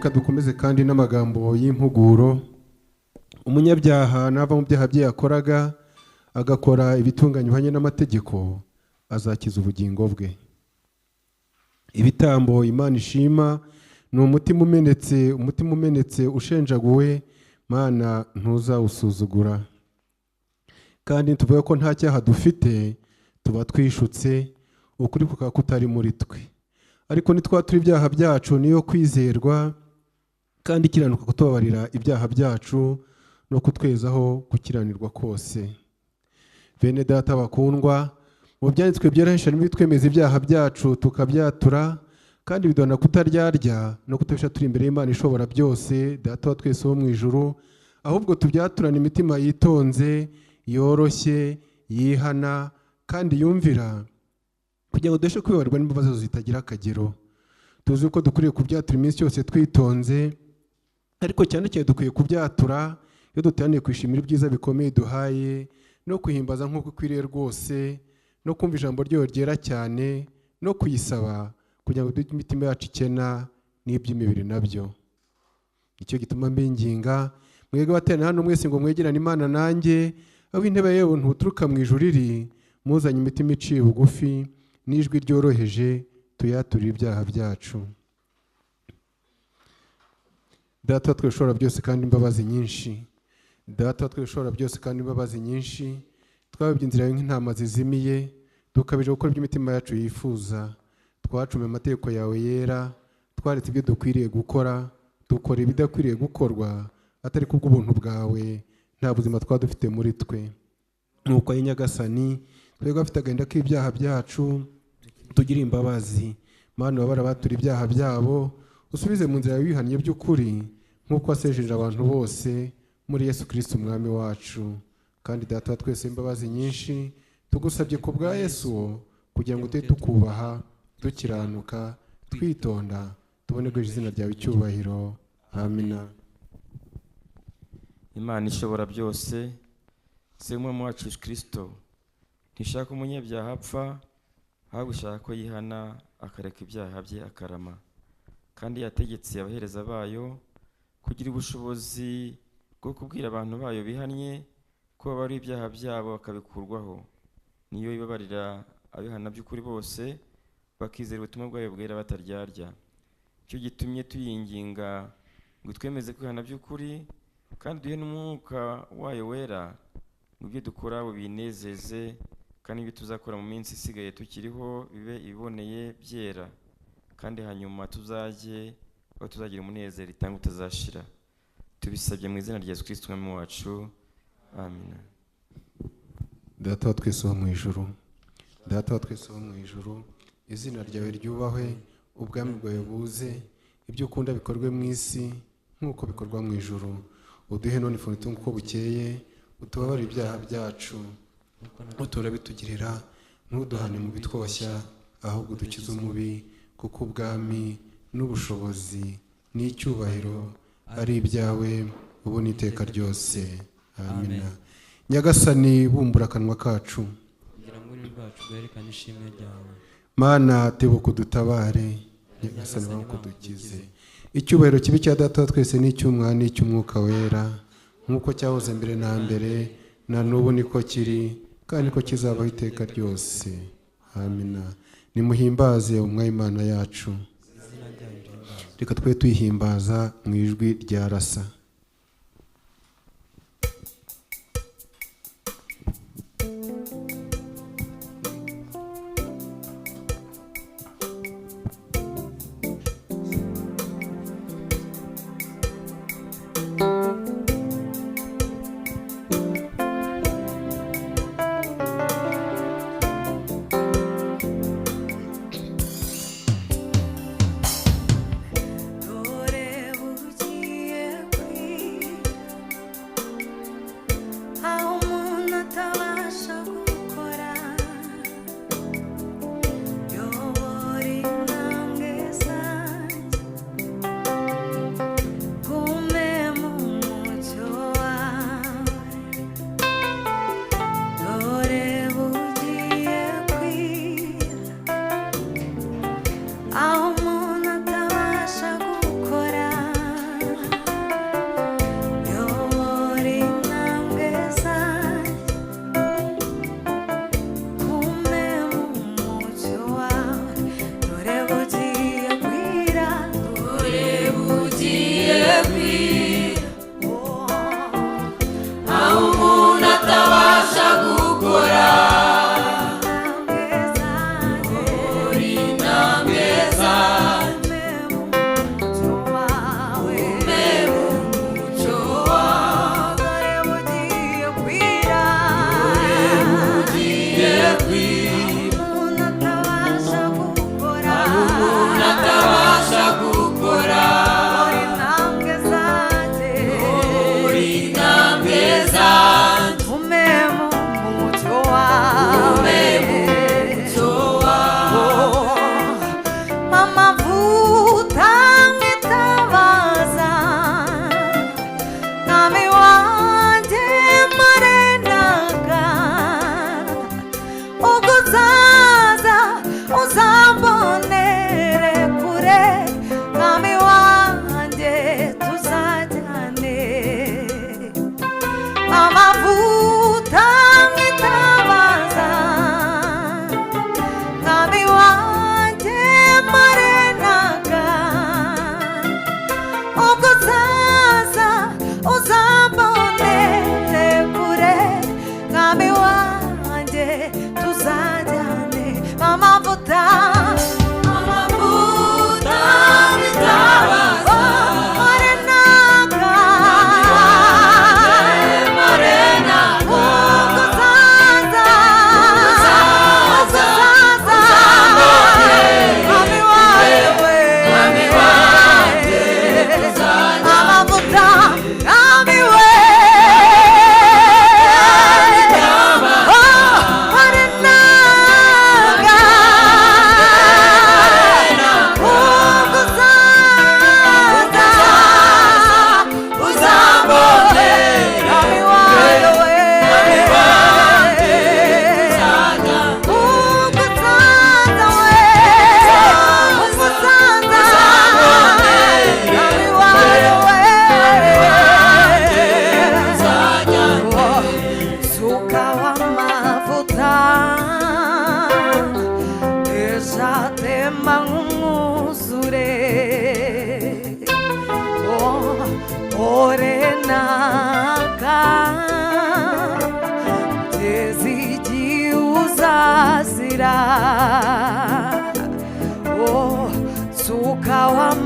reka dukomeze kandi n'amagambo y'impuguro. Umunyabyaha nava mu byaha bye yakoraga agakora ibitunganye n'amategeko azakiza ubugingo bwe. Ibitambo Imana ishima ni umutima umenetse ushenjaguwe, Mana ntuzawusuzugura. Kandi tuvuga ko nta cyaha dufite, tuba twishutse, ukuri kukaba kutari muri twe. Ariko nitwatura ibyaha byacu niyo kwizerwa, kandi ikiranuka kutubabarira ibyaha byacu no kutwezaho gukiranirwa kose. Bene data bakundwa, mu byanditswe byoroheje harimo ibitwemeza ibyaha byacu tukabyatura, kandi bidona kutaryarya no kutabisha turi imbere y'Imana ishobora byose, Data wa twese wo mu ijuru, ahubwo tubyaturana imitima yitonze, yoroshye, yihana kandi yumvira, kugira ngo dushe kwibabarwa n'imbabazi zitagira akagero. Tuzi ko dukwiriye kubyatura iminsi yose twitonze, ariko cyane cyane dukwiye kubyatura iyo duteraniye kwishimira ibyiza bikomeye duhaye, no kuhimbaza nk'uko ukwiriye rwose, no kumva ijambo ryayo ryera cyane, no kuyisaba kugira ngo imitima yacu ikena n'iby'imibiri nabyo. Icyo gituma mbinginga mwebwe abateraniye hano mwese ngo mwegerane Imana nanjye, aho intebe yewe ntuturuka mu ijuru iri, muzanye imitima iciye bugufi n'ijwi ryoroheje, tuyaturire ibyaha byacu. Data wa twese ushobora byose kandi imbabazi nyinshi, Data wa twese ushobora byose kandi imbabazi nyinshi, twabibye inzira yawe nk'intama zizimiye, tukabije gukora ibyo imitima yacu yifuza. Twacume amategeko yawe yera, twaretse ibyo dukwiriye gukora, dukora ibidakwiriye gukorwa, atari kubw'ubuntu bwawe, nta buzima twadufite muri twe. Nuko ari Nyagasani, twebwe afite agahinda k'ibyaha byacu, tugire imbabazi. Mana wabara batura ibyaha byabo, usubize mu nzira y'ibihannye by'ukuri, nk'uko wasejeje abantu bose muri Yesu Kristo umwami wacu. Kandi Data wa twese imbabazi nyinshi, tugusabye ku bwa Yesu, kugira ngo tujye tukubaha, dukiranuka, twitonda, tubone guhesha izina ryawe icyubahiro. Amina. Imana ishobora byose, se umwami wacu Yesu Kristo, ntishaka umunyabyaha apfa, ahubwo ishaka ko yihana akareka ibyaha bye akarama. Kandi yategetse abahereza bayo kugira ubushobozi bwo kubwira abantu bayo bihannye ko bari ibyaha byabo bakabikurwaho. Niyo ibabarira abihana by'ukuri bose, bakizera ubutumwa bwayo bwera bataryarya. Cyo gitumye tuyinginga ngo twemeze kwihana by'ukuri, kandi duhe n'umwuka wayo wera, ngo ibyo dukora binezeze, kandi ibyo tuzakora mu minsi isigaye tukiriho bibe iboneye byera, kandi hanyuma tuzagira umunezero itanga utazashira. Tubisabye mu izina rya Yesu Kristo umwami wacu. Amina. Data wa twese wo mu ijuru, Data wa twese wo mu ijuru, izina ryawe ryubahwe, ubwami bwawe buze, ibyo ukunda bikorwe mu isi nk'uko bikorwa mu ijuru. Uduhe none ifunguro itunga uko bukeye, utubabarire ibyaha byacu, uturabitugirira, ntuduhane mu bitwoshya, ahubwo dukize umubi, kuko ubwami n'ubushobozi n'icyubahiro ari ibyawe ubu n'iteka ryose. Amina. Nyagasani bumbura akanwa kacu, kugira ngo ururimi rwacu rwerekane ishimwe ryawe. Mana tebuka udutabare, Nyagasani wawe kudukize. Icyubahiro kibi cya Data wa twese n'icy'Umwana n'icy'Umwuka wera, nk'uko cyahoze mbere na mbere, na n'ubu niko kiri, kandi ko kizabaho iteka ryose. Amina. Nimuhimbaze umwami Imana yacu. Reka twe tuyihimbaza mu ijwi rya rasa. Dore bugiye wanjye tuzajyane amavuta bitabaza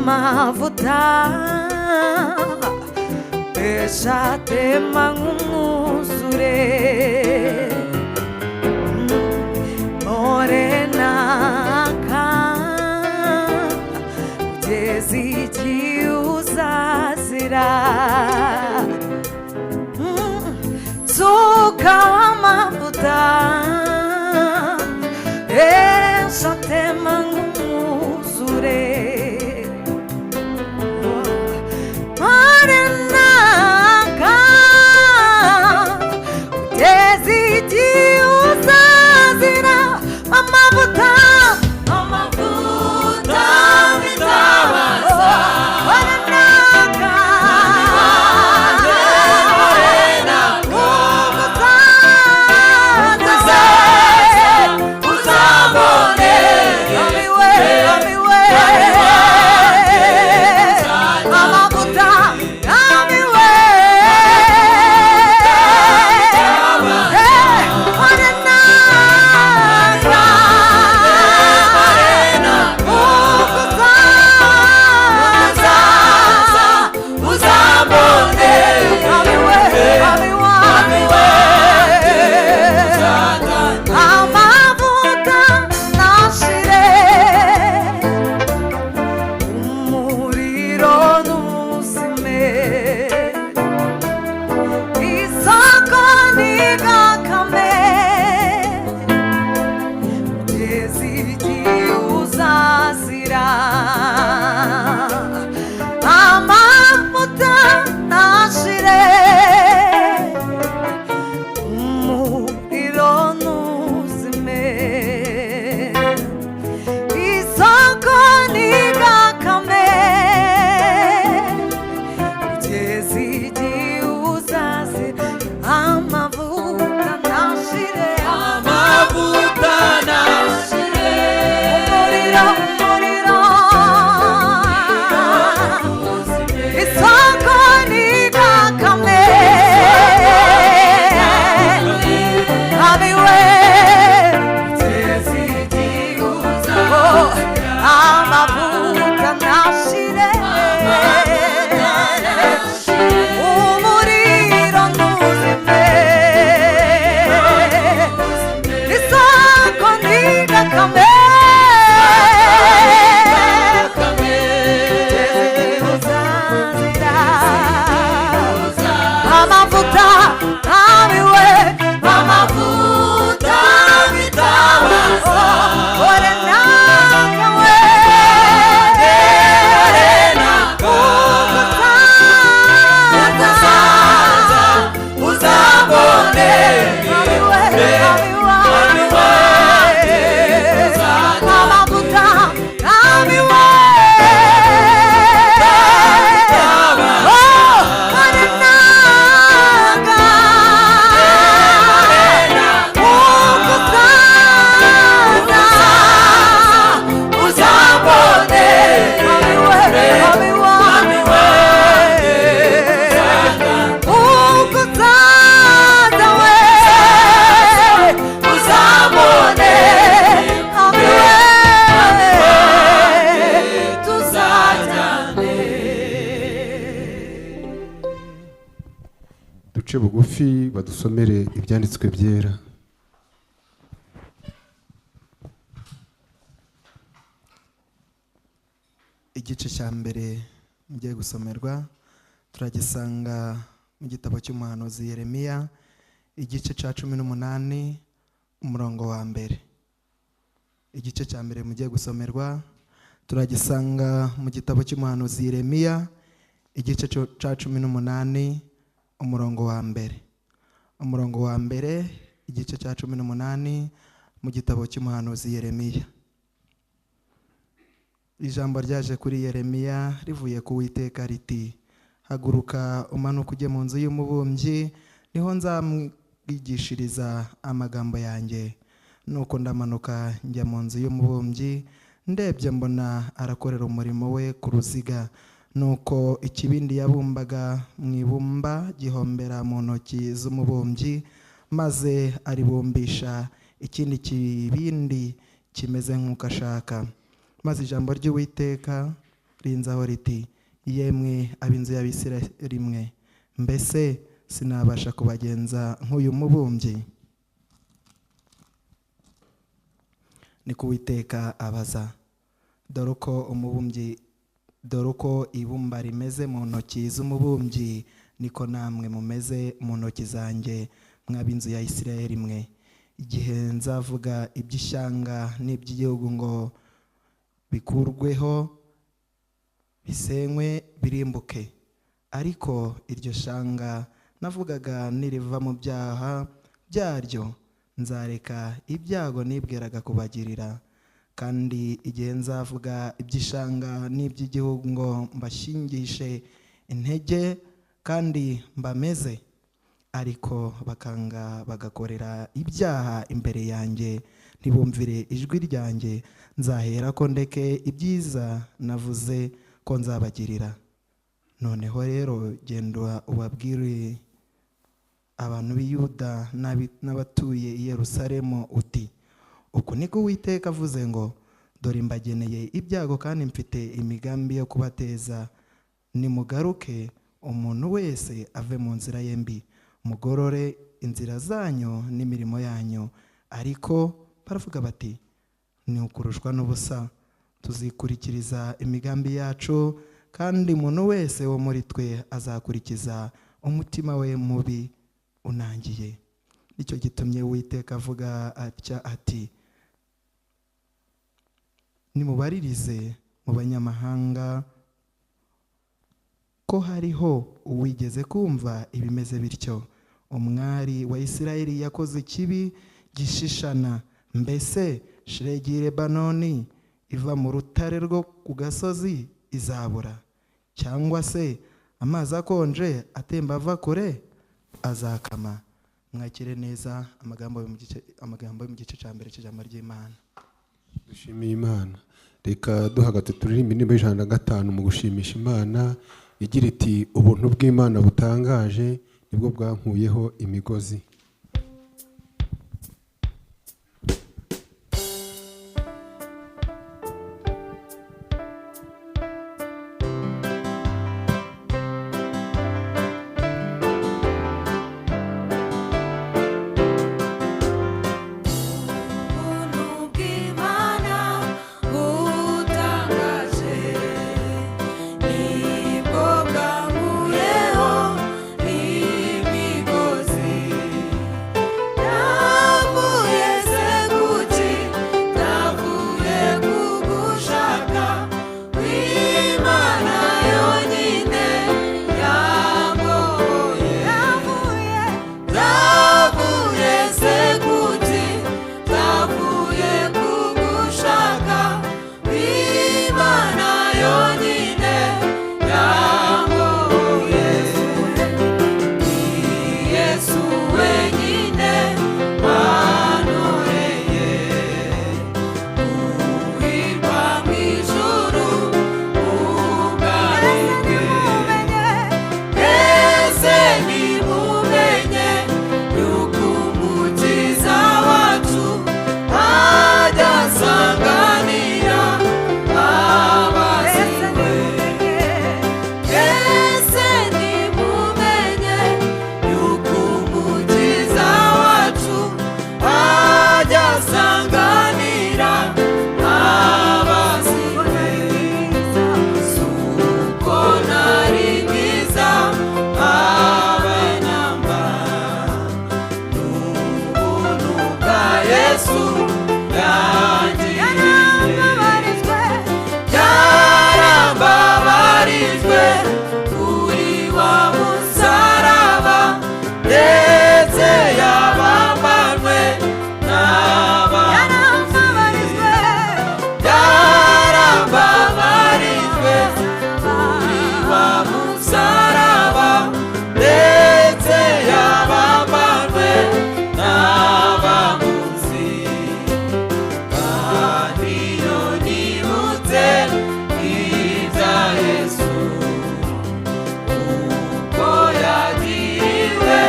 mavuta eshatema nk'umwuzure orenaka kugeza igihe uzazira suka w'amavuta eshatema nk'umwuzure adusomere ibyanditswe byera. Igice cya mbere mugiye gusomerwa turagisanga mu gitabo cy'umuhanuzi Yeremiya, igice cya 18 umurongo wa mbere. Igice cya mbere mugiye gusomerwa turagisanga mu gitabo cy'umuhanuzi Yeremiya, igice cya 18 umurongo wa mbere. Umurongo wa mbere, igice cya 18 mu gitabo cy'umuhanuzi Yeremiya. Ijambo ryaje kuri Yeremiya rivuye ku Uwiteka riti: haguruka umanuka ujye mu nzu y'umubumbyi, niho nzamwigishiriza amagambo yanjye. Nuko ndamanuka njya mu nzu y'umubumbyi, ndebye mbona arakorera umurimo we ku ruziga. Nuko ikibindi yabumbaga mu ibumba gihombera mu ntoki z'umubumbyi, maze aribumbisha ikindi kibindi kimeze nk'uko ashaka. Maze ijambo ry'Uwiteka rinzaho riti: yemwe ab'inzu y'Abisirayeli mwe, mbese sinabasha kubagenza nk'uyu mubumbyi? Niko Uwiteka abaza. Dore uko ibumba rimeze mu ntoki z'umubumbyi, niko namwe mumeze mu ntoki zanjye, mw'ab'inzu ya Isirayeli mwe. Igihe nzavuga iby'ishyanga n'iby'igihugu ngo bikurweho, bisenywe, birimbuke, ariko iryo shanga navugaga niriva mu byaha byaryo, nzareka ibyago nibwiraga kubagirira. Kandi igihe nzavuga iby'ishanga n'iby'igihugu ngo mbashingishe intege kandi mbameze, ariko bakanga bagakorera ibyaha imbere yanjye, ntibumvire ijwi ryanjye, nzahera ko ndeke ibyiza navuze ko nzabagirira. Noneho rero genda ubabwire abantu b'i Yuda n'abatuye i Yerusalemu uti: uku niko Uwiteka avuze ngo, dore mbageneye ibyago kandi mfite imigambi yo kubateza. Nimugaruke, umuntu wese ave mu nzira ye mbi, mugorore inzira zanyu n'imirimo yanyu. Ariko baravuga bati: ni ukurushwa n'ubusa, tuzikurikiriza imigambi yacu, kandi umuntu wese wo muri twe azakurikiza umutima we mubi unangiye. Nicyo gitumye Uwiteka avuga atya ati: nimubaririze mu banyamahanga ko hariho uwigeze kumva ibimeze bityo. Umwari wa Isirayeli yakoze ikibi gishishana. Mbese shelegi y'i Lebanoni iva mu rutare rwo ku gasozi izabura? Cyangwa se amazi akonje atemba ava kure azakama? Mwakire neza amagambo yo mu gice cya mbere cy'ijambo ry'Imana. Dushimiye Imana. Reka duhagaze turirimba indirimbo y'105 mu gushimisha Imana igira iti: ubuntu bw'Imana butangaje nibwo bwankuyeho imigozi. Nibwo bwankuyeho imigozi. Yesu yangiriye yarambabarijwe kuri wa musaraba ndetse yabambanywe n'abamuzi yarambabarijwe kuri wa musaraba ndetse yabambanywe n'abamuzi kandi iyo nibutse ibya Yesu uko yagiriwe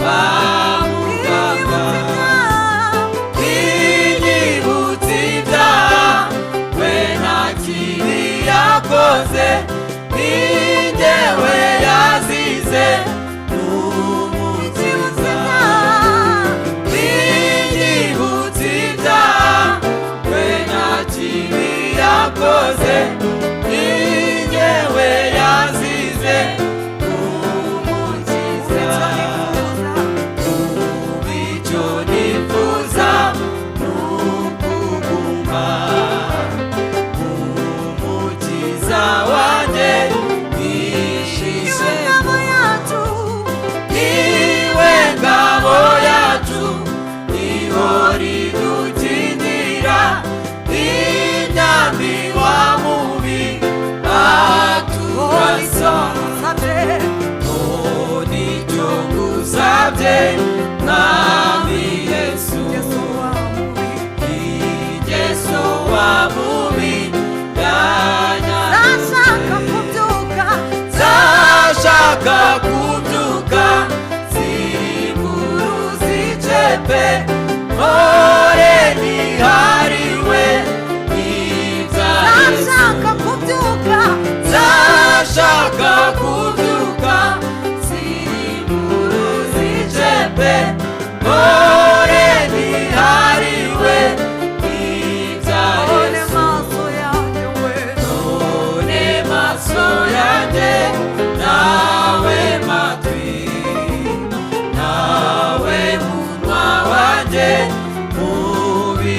bamuganga inyibutse ibyaha we nta kibi yakoze ni jyewe yazize n'umukiza inyibutse ibyaha we nta kibi yakoze ni jyewe yazize n'umukiza icyo nifuza ni ukuguma umukiza wanjye nishishe niwe ngabo yacu niho ridukingira imyambi wa mubi aturasa none icyo ngusabye mwami Yesu Yesu wa mubi zashaka kubyuka zimburuza icepe mpore nihariwe ibya Yesu zashaka kubyuka zimburuza icepe mpore nihariwe ibya Yesu none maso yanjye nawe matwi nawe munwa wanjye mubiri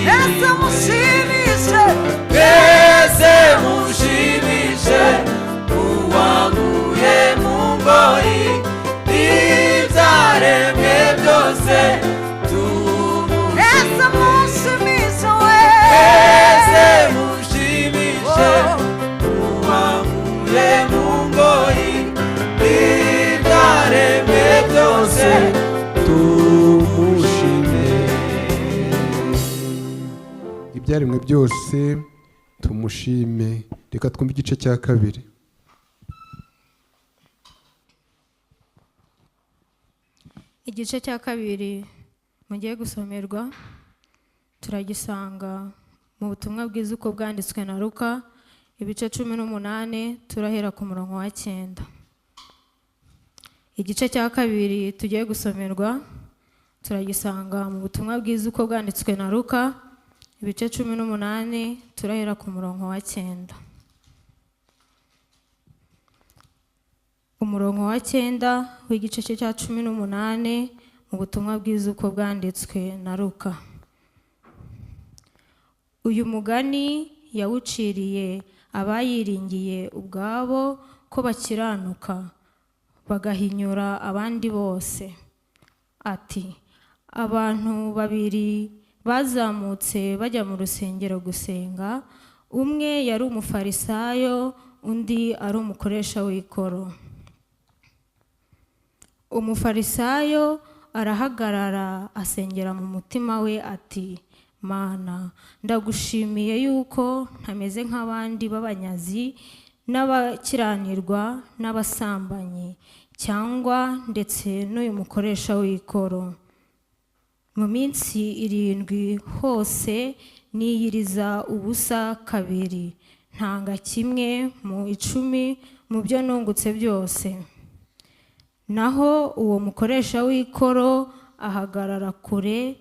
mbese mushimishe uwankuye mu ngoyi n'ibyaremwe byose tumushimize mbese mushimishe uwankuye mu ngoyi n'ibyaremwe byose tumushime ibyaremwe byose tumushime. Reka twumve igice cya kabiri. Igice cya kabiri mugiye gusomerwa turagisanga mu butumwa bwiza uko bwanditswe na Luka ibice 18 turahera ku murongo wa 9. Igice cya kabiri tugiye gusomerwa turagisanga mu butumwa bwiza uko bwanditswe na Luka ibice 18 turahera ku murongo wa 9. Umurongo wa 9 w'igice cya 18 mu butumwa bwiza uko bwanditswe na Luka. Uyu mugani yawuciriye abayiringiye ubwabo ko bakiranuka bagahinyura abandi bose. Ati, abantu babiri bazamutse bajya mu rusengero gusenga, umwe yari umufarisayo undi ari umukoresha w'ikoro. Umufarisayo arahagarara asengera mu mutima we ati, Mana, ndagushimiye yuko ntameze nk'abandi b'abanyazi n'abakiranirwa n'abasambanyi cyangwa ndetse n'uyu mukoresha w'ikoro. Mu minsi 7 hose niyiriza ubusa 2, ntanga kimwe mu 10 mu byo nungutse byose. Naho uwo mukoresha w'ikoro ahagarara kure,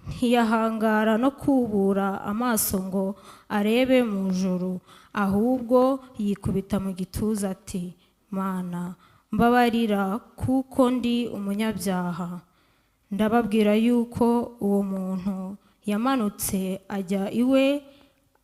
ntiyahangara no kubura amaso ngo arebe mu ijuru, ahubwo yikubita mu gituza ati, Mana, mbabarira kuko ndi umunyabyaha. Ndababwira yuko uwo muntu yamanutse ajya iwe,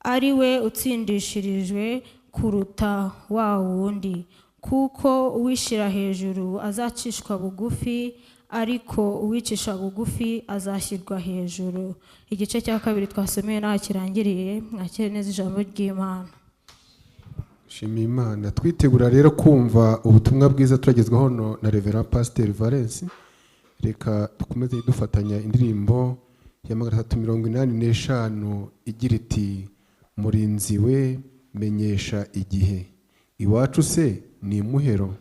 ari we utsindishirijwe kuruta wa wundi, kuko uwishyira hejuru azacishwa bugufi, ariko uwicisha bugufi azashyirwa hejuru. Igice cya kabiri twasomeye n'aho kirangiriye. Mwakire neza ijambo ry'Imana. Shimiye Imana. Twitegura rero kumva ubutumwa bwiza turagezwaho na Reverend Pastor Valens. Reka dukomeze dufatanya indirimbo ya 385 igira iti murinzi we menyesha igihe, iwacu se ni imuhero.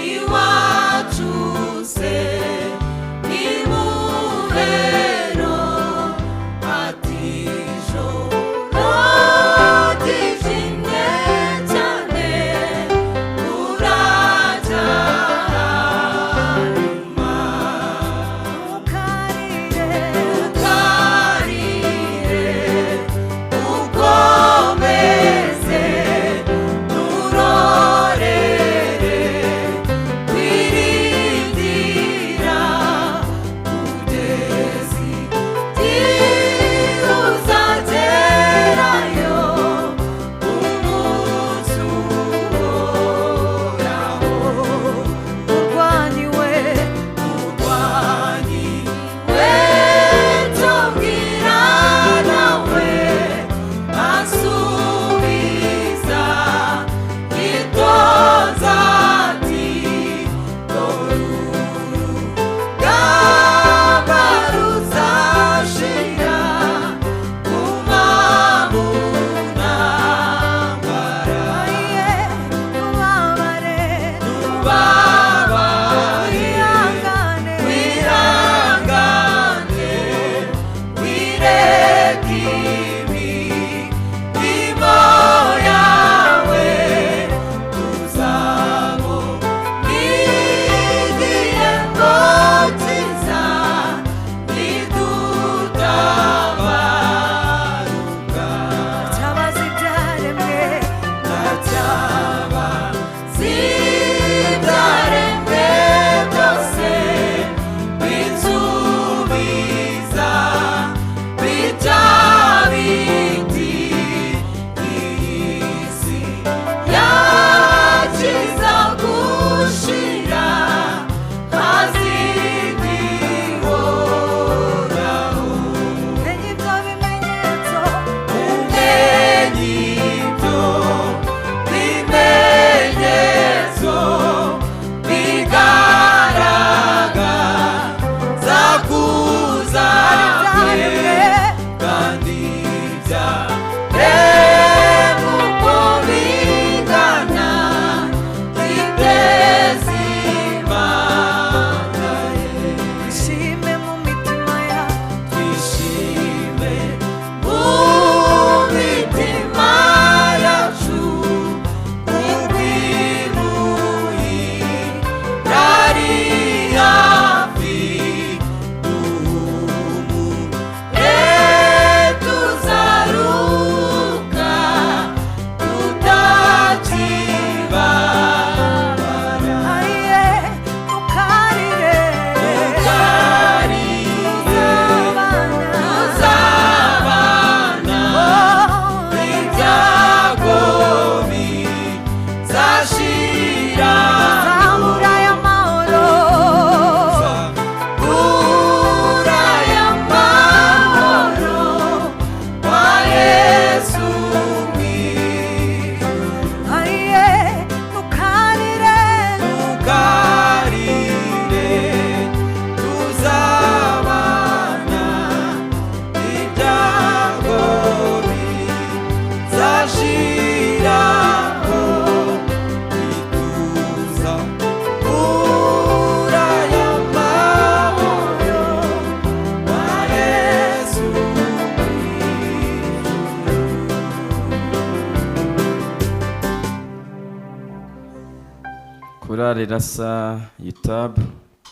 Iwacu se ni muhero korali rasa yutabu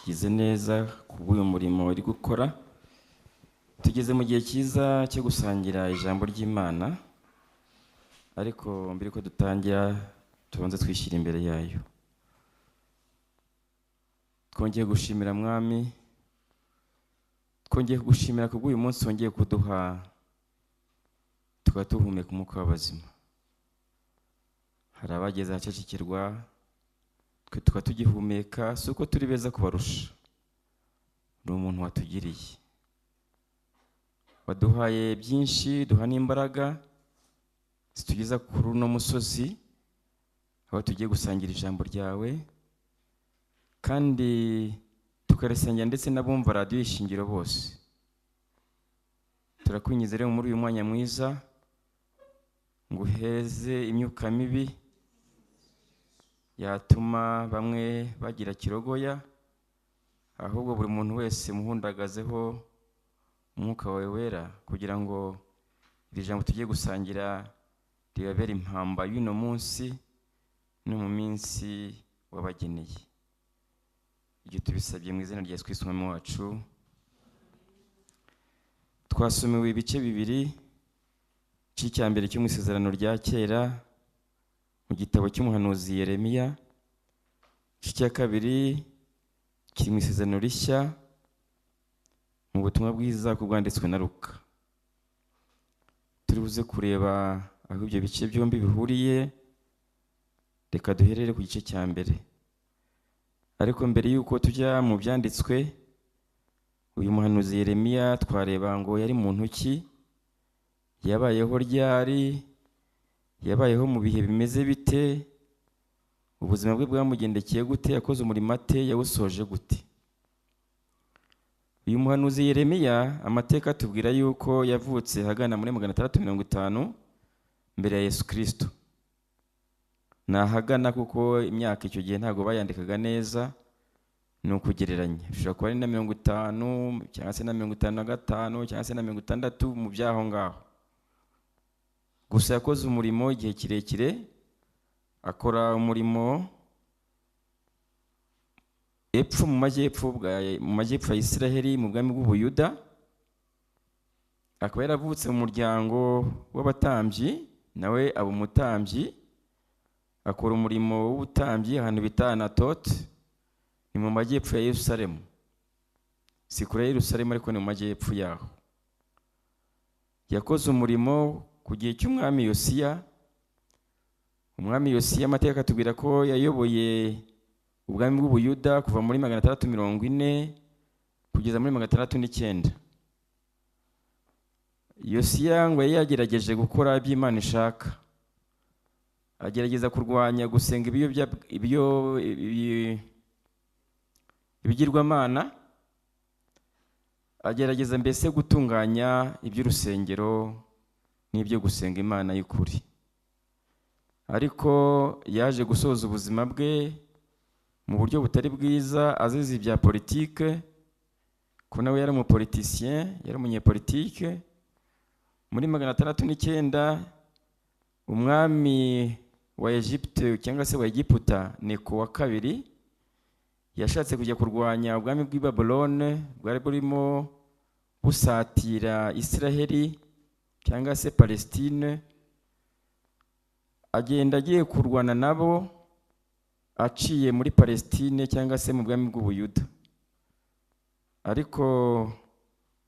igize neza kubw'uyu murimo iri gukora. Tugeze mu gihe cyiza cyo gusangira ijambo ry'Imana, ariko mbere ko dutangira tubanze twishyira imbere yayo. Twongeye gushimira Mwami, twongeye gushimira kubw'uyu munsi wongeye kuduha tukaba duhumeka umwuka w'abazima. Hari abageze ahacecekirwa, twe tukaba tugihumeka, si uko turi beza kubarusha, ni umuntu watugiriye, waduhaye byinshi, duha n'imbaraga zitugeza kuri uno musozi aho tugiye gusangira ijambo ryawe, kandi tukarisangira ndetse n'abumva radiyo Ishingiro bose. Turakwinjiza rero muri uyu mwanya mwiza ngo uheze imyuka mibi yatuma bamwe bagira kirogoya, ahubwo buri muntu wese muhundagazeho umwuka wawe wera, kugira ngo iri jambo tugiye gusangira ribabere impamba y'uno munsi no mu minsi wabageneye. Ibyo tubisabye mu izina rya Yesu Kristo Umwami wacu. Twasomewe ibice bibiri, igice cya mbere cyo mu isezerano rya kera mu gitabo cy'umuhanuzi Yeremiya, igice cya kabiri kiri mu isezerano rishya mu butumwa bwiza ko bwanditswe na Luka. Turi buze kureba aho ibyo bice byombi bihuriye. Reka duherere ku gice cya mbere, ariko mbere y'uko tujya mu byanditswe, uyu muhanuzi Yeremiya twareba ngo yari muntu ki, yabayeho ryari, yabayeho mu bihe bimeze bite, ubuzima bwe bwamugendekeye gute, yakoze umurimo ate, yawusoje gute. Uyu muhanuzi Yeremiya amateka atubwira yuko yavutse hagana muri 650 mbere ya Yesu Kristo. Nahagana kuko imyaka icyo gihe ntago bayandikaga neza, ni ukugereranya, bishobora kuba ari na 50 cyangwa se na 55 cyangwa se na 60 mu byaho ngaho. Gusa yakoze umurimo igihe kirekire, akora umurimo epfo mu majyepfo ya Isiraheli mu bwami bw'Ubuyuda. Akaba yaravutse mu muryango w'abatambyi, nawe aba umutambyi, akora umurimo w'ubutambyi ahantu bita Anatoti, ni mu majyepfo ya Yerusalemu, si kure ya Yerusalemu ariko ni mu majyepfo yaho. Yakoze umurimo ku gihe cy'umwami Yosiya. Umwami Yosiya amateka atubwira ko yayoboye ubwami bw'Ubuyuda kuva muri 640 kugeza muri 609. Yosiya ngo yagerageje gukora iby'Imana ishaka, agerageza kurwanya gusenga ibigirwamana, agerageza mbese gutunganya iby'urusengero n'ibyo gusenga Imana y'ukuri. Ariko yaje gusoza ubuzima bwe mu buryo butari bwiza, azize ibya politike, ko nawe yari umupolitisien, yari umunyepolitike. Muri 609 umwami wa Egypte cyangwa se wa Egiputa Neko wa kabiri yashatse kujya kurwanya ubwami bw'i Babylone bwari burimo busatira Isiraheli cyangwa se Palestine. Agenda agiye kurwana nabo aciye muri Palestine cyangwa se mu bwami bw'Ubuyuda. Ariko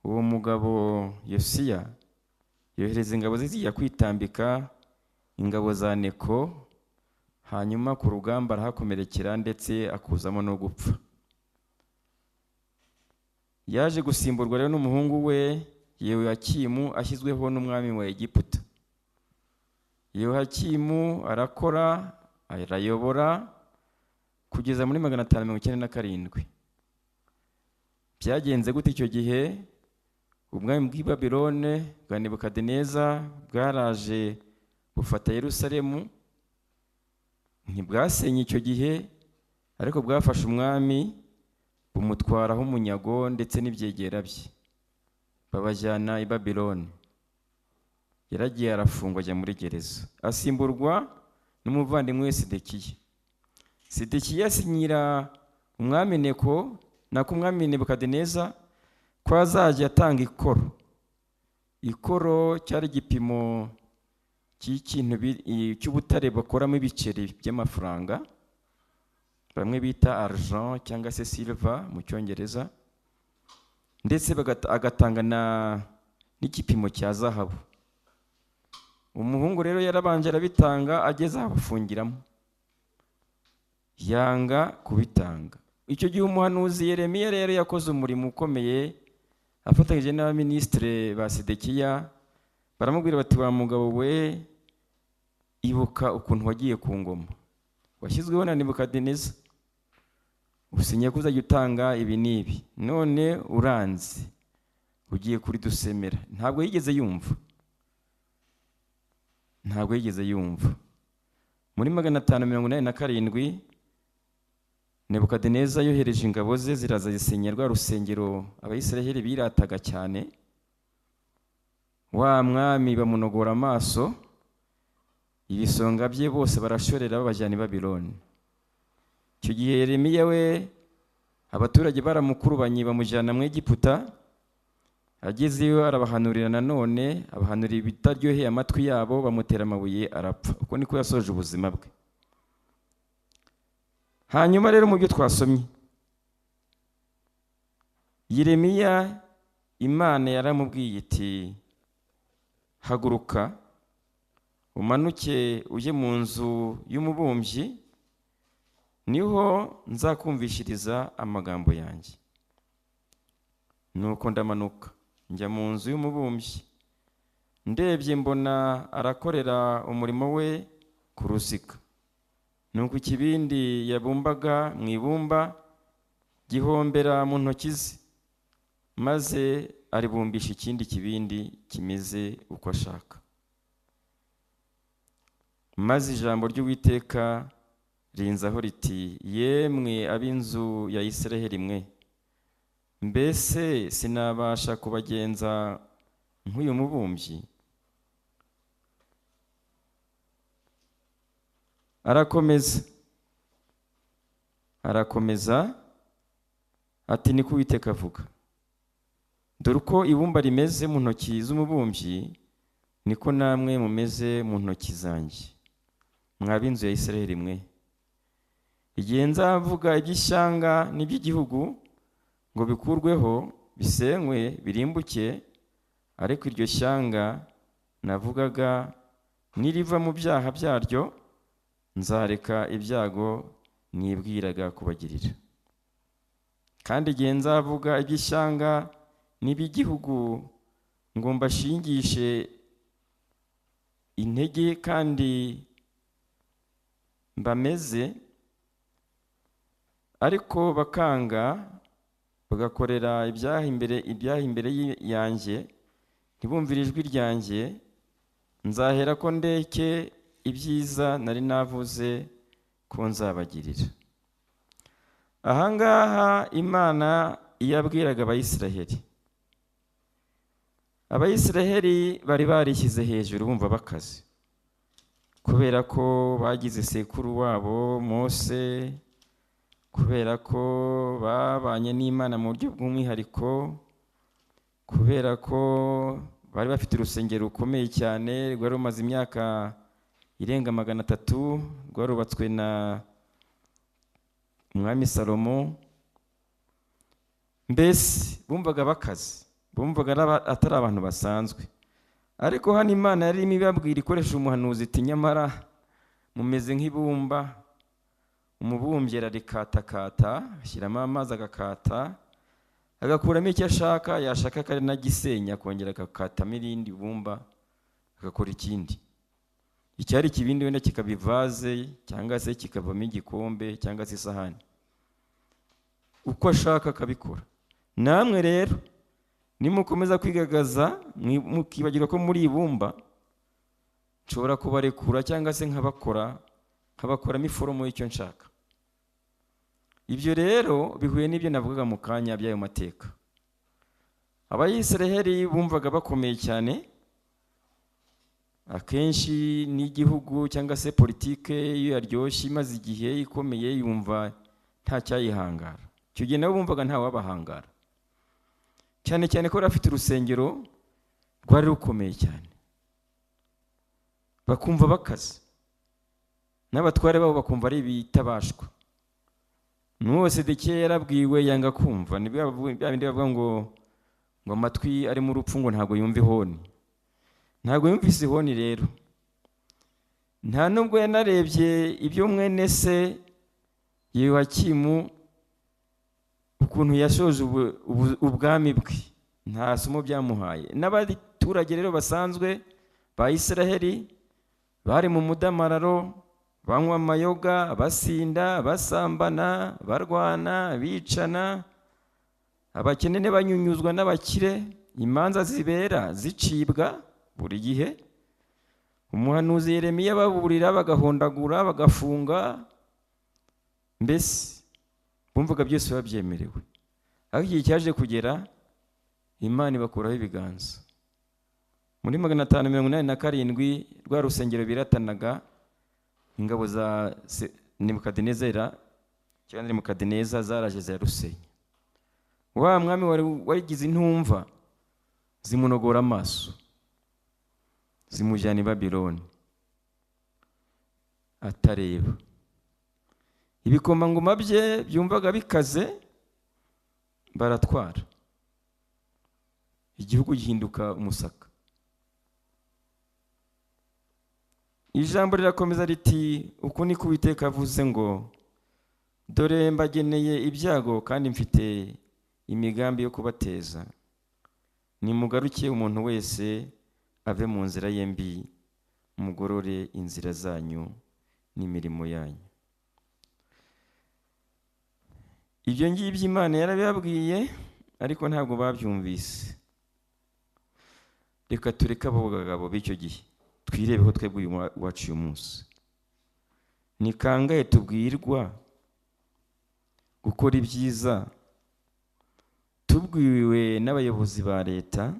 uwo mugabo Yosiya yohereza ingabo ze zijya kwitambika ingabo za Neko, hanyuma ku rugamba arahakomerekera ndetse akuzamo no gupfa. Yaje gusimburwa rero n'umuhungu we Yehoyakimu ashyizweho n'umwami wa Egiputa. Yehoyakimu arakora, arayobora kugeza muri 597. Byagenze gute icyo gihe? Ubwami bw'i Babylone bwa Nebukadineza bwaraje bufata Yerusalemu. Ntibwasenye icyo gihe, ariko bwafashe umwami bumutwaraho umunyago ndetse n'ibyegera bye, babajyana i Babylone. Yaragiye arafungwa ajya muri gereza, asimburwa n'umuvandimwe we Sedekiya. Sedekiya asinyira umwami Neko nako umwami Nebukadineza ko azajya atanga ikoro cyari igipimo cy'ikintu cy'ubutare bakoramo ibiceri by'amafaranga bamwe bita argent cyangwa se silver mu cyongereza, ndetse agatanga n'igipimo cya zahabu. Umuhungu rero yarabanje arabitanga, ageze aho afungiramo yanga kubitanga. Icyo gihe umuhanuzi Yeremiya rero yakoze umurimo ukomeye afatanyije n'abaminisitiri ba Sedekiya. Baramubwira bati, wa mugabo we, ibuka ukuntu wagiye ku ngoma, washyizweho na Nebukadineza, usinye ko uzajya utanga ibi n'ibi, none uranze ugiye kuri dusemera. Ntabwo yigeze yumva. Muri 587 Nebukadineza yohereje ingabo ze ziraza zisenya rwa rusengero Abayisiraheli birataga cyane. Wa mwami bamunogora amaso, ibisonga bye bose barashorera babajyana i Babyloni. Icyo gihe Yeremiya we abaturage baramukurubanye bamujyana mu Egiputa. Agezeyo arabahanurira nanone, abahanurira ibitaryoheye amatwi yabo, bamutera amabuye arapfa. Uko niko yasoje ubuzima bwe. Hanyuma rero mu byo twasomye, Yeremiya Imana yaramubwiye iti, haguruka umanuke ujye mu nzu y'umubumbyi, niho nzakumvishiriza amagambo yanjye. Nuko ndamanuka njya mu nzu y'umubumbyi, ndebye mbona arakorera umurimo we ku ruziga. Nuko ikibindi yabumbaga mu ibumba gihombera mu ntoki ze, maze aribumbisha ikindi kibindi kimeze uko ashaka. Maze ijambo ry'Uwiteka rinzaho riti, yemwe ab'inzu ya Isiraheli mwe, mbese sinabasha kubagenza nk'uyu mubumbyi? Arakomeza ati, niko Uwiteka avuga, dore uko ibumba rimeze mu ntoki z'umubumbyi, niko namwe mumeze mu ntoki zanjye, mwa b'inzu ya Isiraheli mwe. Igihe nzavuga iby'ishyanga n'iby'igihugu ngo bikurweho, bisenywe, birimbuke, ariko iryo shyanga navugaga niriva mu byaha byaryo, nzareka ibyago nibwiraga kubagirira. Kandi igihe nzavuga iby'ishyanga n'iby'igihugu ngo mbashingishe intege kandi mbameze, ariko bakanga bagakorera ibyaha imbere yanjye, ntibumvire ijwi ryanjye, nzahera ko ndeke ibyiza nari navuze ko nzabagirira. Ahangaha Imana yabwiraga Abayisiraheli bari barishyize hejuru bumva bakaze, kubera ko bagize sekuru wabo Mose, kubera ko babanye n'Imana mu buryo bw'umwihariko, kubera ko bari bafite urusengero rukomeye cyane rwari rumaze imyaka irenga 300, rwarubatswe na umwami Salomo. Mbese bumvaga bakaze, bumvaga atari abantu basanzwe. Ariko hano Imana yari imibabwira ikoresha umuhanuzi iti, nyamara mumeze nk'ibumba, umubumbyi ararikatakata, ashyiramo amazi agakata, agakuramo icyo ashaka, yashaka kari nagisenya akongera agakatamo irindi bumba agakora ikindi. Icyari ikibindi wenda kikaba ivaze, cyangwa se kikavamo igikombe, cyangwa se isahani, uko ashaka akabikora. Namwe rero nimukomeza kwigagaza mukibagirwa ko muri ibumba, nshobora kubarekura cyangwa se nkabakoramo iforomo y'icyo nshaka. Ibyo rero bihuye n'ibyo navugaga mu kanya by'ayo mateka. Abayisiraheli bumvaga bakomeye cyane, akenshi n'igihugu cyangwa se politike iyo yaryoshye imaze igihe ikomeye yumva nta cyayihangara. Icyo gihe nabo bumvaga nta wabahangara, cyane cyane ko bari bafite urusengero rwari rukomeye cyane, bakumva bakaze, n'abatware babo bakumva ari ibitabashwa. N'uwo Sedekiya yarabwiwe yanga kumva, ni bya bindi bavuga ngo amatwi ari mu rupfu ngo ntabwo yumva ihoni. Ntabwo yumvise ihoni rero, nta nubwo yanarebye ibyo mwene se Yehoyakimu ukuntu yashoje ubwami bwe, nta somo byamuhaye. N'abaturage rero basanzwe ba Isiraheli bari mu mudamararo, banywa amayoga, basinda, basambana, barwana, bicana, abakene banyunyuzwa n'abakire, imanza zibera zicibwa buri gihe. Umuhanuzi Yeremiya baburira, bagahondagura, bagafunga, mbese bumvaga byose babyemerewe. Aho igihe cyaje kugera, Imana ibakuraho ibiganza. Muri 587 rwa rusengero biratanaga, ingabo za Nebukadinezera cyangwa Nebukadineza zaraje zirarusenya. Wa mwami warigize intumva zimunogora amaso, zimujyana i Babiloni atareba. Ibikomangoma bye byumvaga bikaze baratwara, igihugu gihinduka umusaka. Ijambo rirakomeza riti, uko niko Uwiteka avuze ngo, dore mbageneye ibyago kandi mfite imigambi yo kubateza. Nimugaruke umuntu wese ave mu nzira ye mbi, mugorore inzira zanyu n'imirimo yanyu. Ibyo ngibyo Imana yarabibabwiye, ariko ntabwo babyumvise. Reka tureke abo bagabo b'icyo gihe, twirebeho twebwe iwacu uyu munsi. Ni kangahe tubwirwa gukora ibyiza, tubwiwe n'abayobozi ba leta,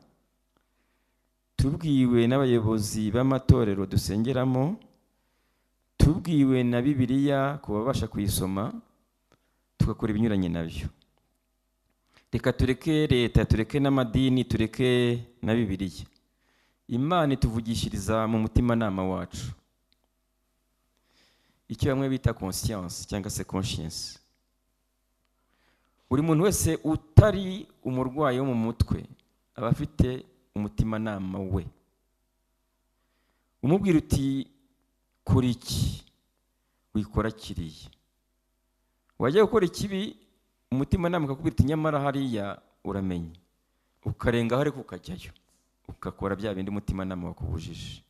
tubwiwe n'abayobozi b'amatorero dusengeramo, tubwiwe na Bibiliya ku babasha kuyisoma, tugakora ibinyuranye nabyo. Reka tureke leta, tureke n'amadini, tureke na Bibiliya. Imana ituvugishiriza mu mutimanama wacu, icyo bamwe bita conscience cyangwa se conscience. Buri muntu wese utari umurwayi wo mu mutwe aba afite umutimanama we. Umubwira uti kora iki, wikora kiriya. Wajya gukora ikibi, umutimanama ukakubwira uti nyamara hariya uramenye, ukarengaho ariko ukajyayo ukakora bya bindi umutimanama wakubujije.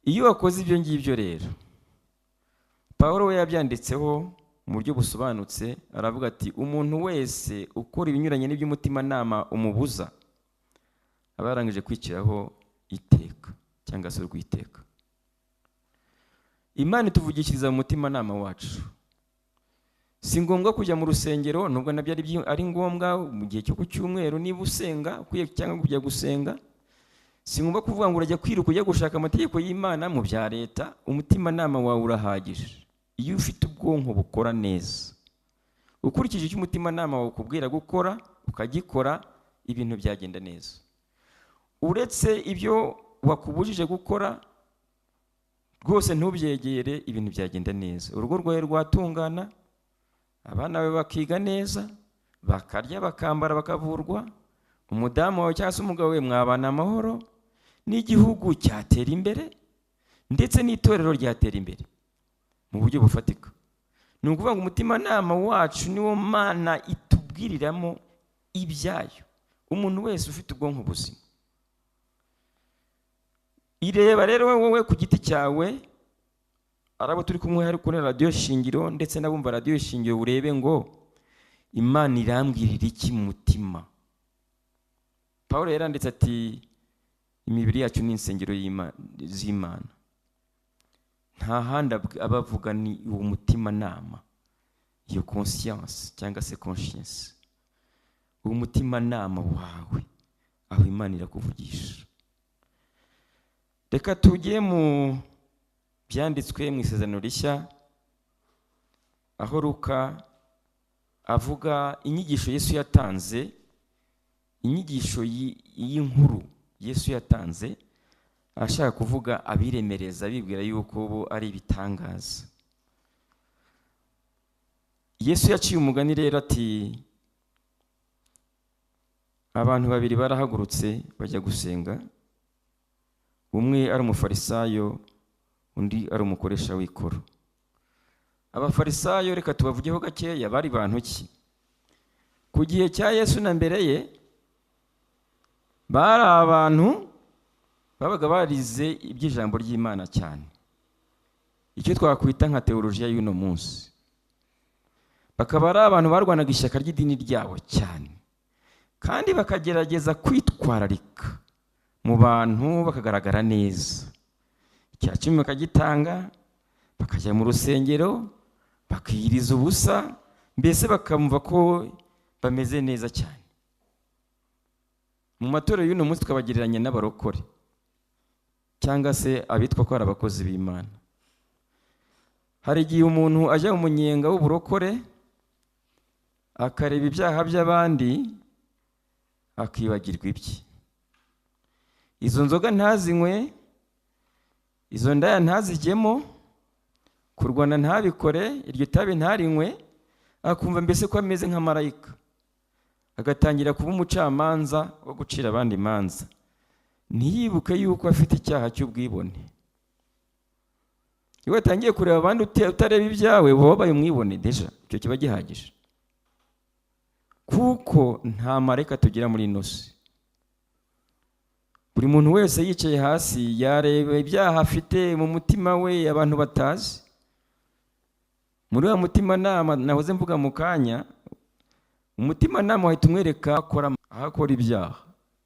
Iyo wakoze ibyo ngibyo rero, Pawulo we yabyanditseho mu buryo busobanutse, aravuga ati umuntu wese ukora ibinyuranye n'iby'umutimanama umubuza aba yarangije kwiciraho iteka cyangwa se urwiteka. Imana ituvugishiriza mu mutimanama wacu. Si ngombwa kujya mu rusengero, nubwo nabyo ari ngombwa mu gihe cyo ku cyumweru niba usenga ukwiye cyangwa kujya gusenga. Si ngombwa kuvuga ngo urajya kwiruka ujya gushaka amategeko y'Imana mu bya leta. Umutimanama wawe urahagije iyo ufite ubwonko bukora neza, ukurikije icyo umutimanama wawe ukubwira gukora ukagikora, ibintu byagenda neza. Uretse ibyo wakubujije gukora rwose ntubyegere, ibintu byagenda neza. Urugo rwawe rwatungana, abana bawe bakiga neza, bakarya bakambara bakavurwa, umudamu wawe cyangwa se umugabo we mwabana amahoro, n'igihugu cyatera imbere, ndetse n'itorero ryatera imbere mu buryo bufatika. Ni ukuvuga ngo umutimanama wacu niwo Mana itubwiriramo ibyayo. Umuntu wese ufite ubwonko buzima, ireba rero wowe ku giti cyawe, arabo turi kumwe hari kuri Radio Shingiro ndetse n'abumva Radio Shingiro, urebe ngo Imana irambwirira iki mu mutima. Pawulo yaranditse ati imibiri yacu ni insengero z'Imana. Nta handi abavuga ni uwo mutimanama, iyo conscience cyangwa se conscience. Uwo mutimanama wawe aho Imana irakuvugisha. reka tujye mu byanditswe mu isezerano rishya, aho Luka avuga inyigisho Yesu yatanze, inyigisho y'inkuru Yesu yatanze, ashaka kuvuga abiremereza bibwira yuko bo ari ibitangaza. Yesu yaciye umugani rero ati, abantu babiri barahagurutse bajya gusenga, umwe ari umufarisayo, undi ari umukoresha w'ikoro. Abafarisayo reka tubavugeho gakeya, bari bantu ki? Ku gihe cya Yesu na mbere ye bari abantu babaga barize iby'ijambo ry'Imana cyane, icyo twakwita nka teolojiya y'uno munsi. Bakaba ari abantu barwanaga ishyaka ry'idini ryabo cyane, kandi bakagerageza kwitwararika mu bantu bakagaragara neza. Icya cumi bakagitanga, bakajya mu rusengero bakiyiriza ubusa, mbese bakamva ko bameze neza cyane. Mu matorero y'uno munsi twabagereranya n'abarokore cyangwa se abitwa ko ari abakozi b'Imana. Hari igihe umuntu ajya mu munyenga w'uburokore akareba ibyaha by'abandi akibagirwa ibye. Izo nzoga ntazinywe, izo ndaya ntazijyemo, kurwana ntabikore, iryo tabi ntarinywe, akumva mbese ko ameze nka marayika, agatangira kuba umucamanza wo gucira abandi imanza, ntiyibuke yuko afite icyaha cy'ubwibone. Iyo watangiye kureba abandi utareba ibyawe, wabaye umwibone deja, icyo kiba gihagije. Kuko nta marayika tugira muri ino si. Buri muntu wese yicaye hasi yareba ibyaha afite mu mutima we abantu batazi. Muri wa mutima nama nahoze mvuga mu kanya, umutima nama wahita umwereka akora ibyaha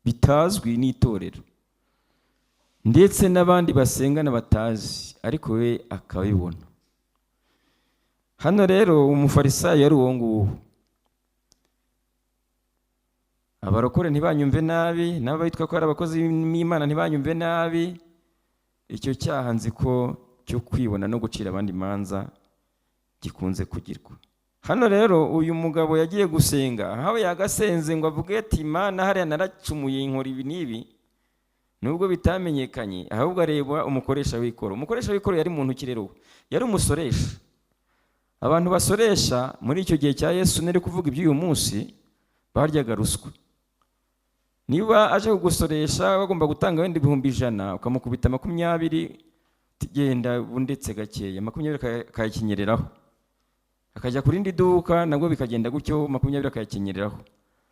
bitazwi n'itorero, ndetse n'abandi basengana batazi, ariko we akabibona. Hano rero umufarisayo yari uwo nguwo. Abarokore ntibanyumve nabi, nabo bitwa ko ari abakozi b'Imana ntibanyumve nabi. Icyo cyaha nzi ko cyo kwibona no gucira abandi imanza gikunze kugirwa. Hano rero uyu mugabo yagiye gusenga, aho yagasenze ngo avuge ati, Imana hariya naracumuye inkora ibi n'ibi, nubwo bitamenyekanye, ahubwo areba umukoresha w'ikoro. Umukoresha w'ikoro yari muntu ki rero? Yari umusoresha. Abantu basoresha muri icyo gihe cya Yesu nari kuvuga iby'uyu munsi, baryaga ruswa. Niba aje kugusoresha bagomba gutanga wenda 100, ukamukubita 20, tugenda bundetse gakeya 20 kayikinyereraho, akajya ku rindi duka nabwo bikagenda gutyo 20 kayikinyereraho,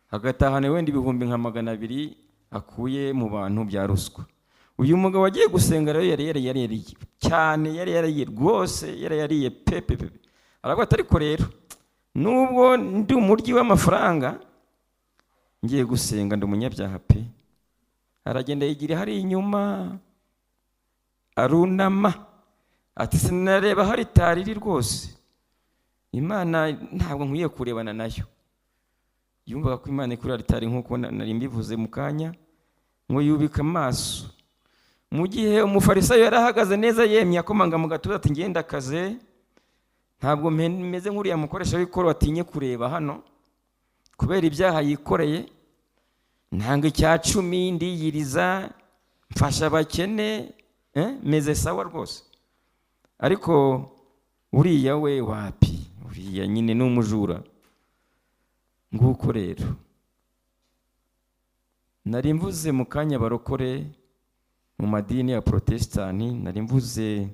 agatahana wenda 200 akuye mu bantu bya ruswa. Uyu mugabo wagiye gusenga rero yari cyane, yari rwose, yari pepe. Aravuga ati, ariko rero nubwo ndi umuryi w'amafaranga, ngiye gusenga ndi umunyabyaha pe. Aragenda yigira hari inyuma, arunama ati, sinareba hari tariri rwose, Imana ntabwo nkwiye kurebana nayo. Yumvaga ko Imana ikuri aritari nk'uko nari mbivuze mu kanya, ngo yubika amaso. Mu gihe umufarisayo yarahagaze neza yemye akomanga mu gatuza ati, ngenda akaze, ntabwo meze nk'uriya mukoresha w'ikoro atinye kureba hano kubera ibyaha yikoreye. Ntanga icya 10 ndiyiriza, mfasha abakene, meze sawa rwose. Ariko uriya we wapi? Uriya nyine ni umujura. Nguko rero nari mvuze mu kanya barokore mu madini ya Protestani, nari mvuze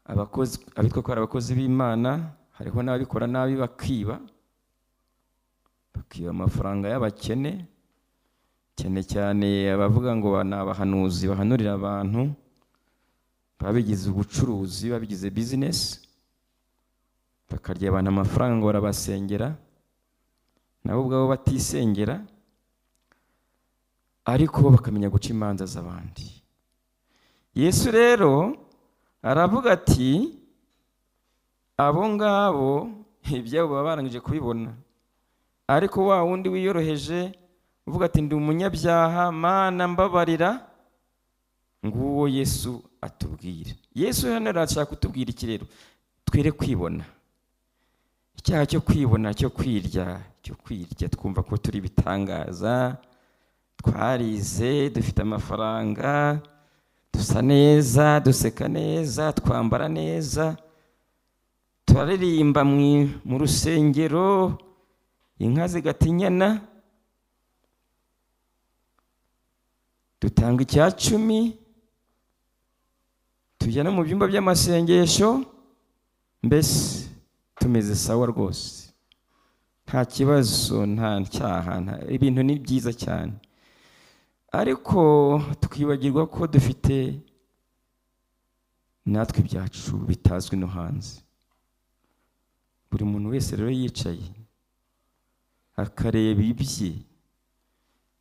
abakozi abitwa ko ari abakozi b'Imana. Hariho n'ababikora nabi bakiba amafaranga y'abakene, cyane abavuga ngo banabahanuzi bahanurira abantu, babigize ubucuruzi, babigize business, bakarya abantu amafaranga ngo barabasengera, nabo ubwabo batisengera, ariko bakamenya guca imanza z'abandi. Yesu rero aravuga ati, abo ngabo ibyabo baba barangije kubibona, ariko wa wundi wiyoroheje uvuga ati ndi umunyabyaha, Mana mbabarira, nguwo Yesu atubwira. Yesu hano arashaka kutubwira iki rero? Twere kwibona. Icyaha cyo kwibona, cyo kwirya twumva ko turi bitangaza, twarize, dufite amafaranga, dusa neza, duseka neza, twambara neza, turaririmba mu rusengero, inka zigatinyana, dutanga icya 10, tujya no mu byumba by'amasengesho, mbese tumeze sawa rwose, nta kibazo, nta cyaha, ibintu ni byiza cyane. Ariko tukibagirwa ko dufite natwe ibyacu bitazwi no hanze. Buri muntu wese rero yicaye akareba ibye,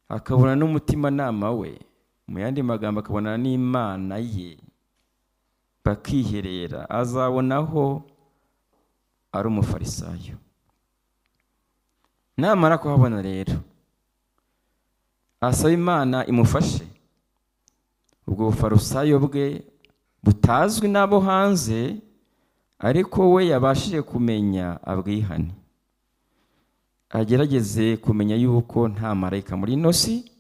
akabona n'umutimanama we, mu yandi magambo akabona n'Imana ye, bakiherera, azabonaho ari umufarisayo. Namara kuhabona rero, asaba Imana imufashe ubwo bufarisayo bwe butazwi n'abo hanze, ariko we yabashije kumenya abwihane, agerageze kumenya yuko nta marayika muri ino si,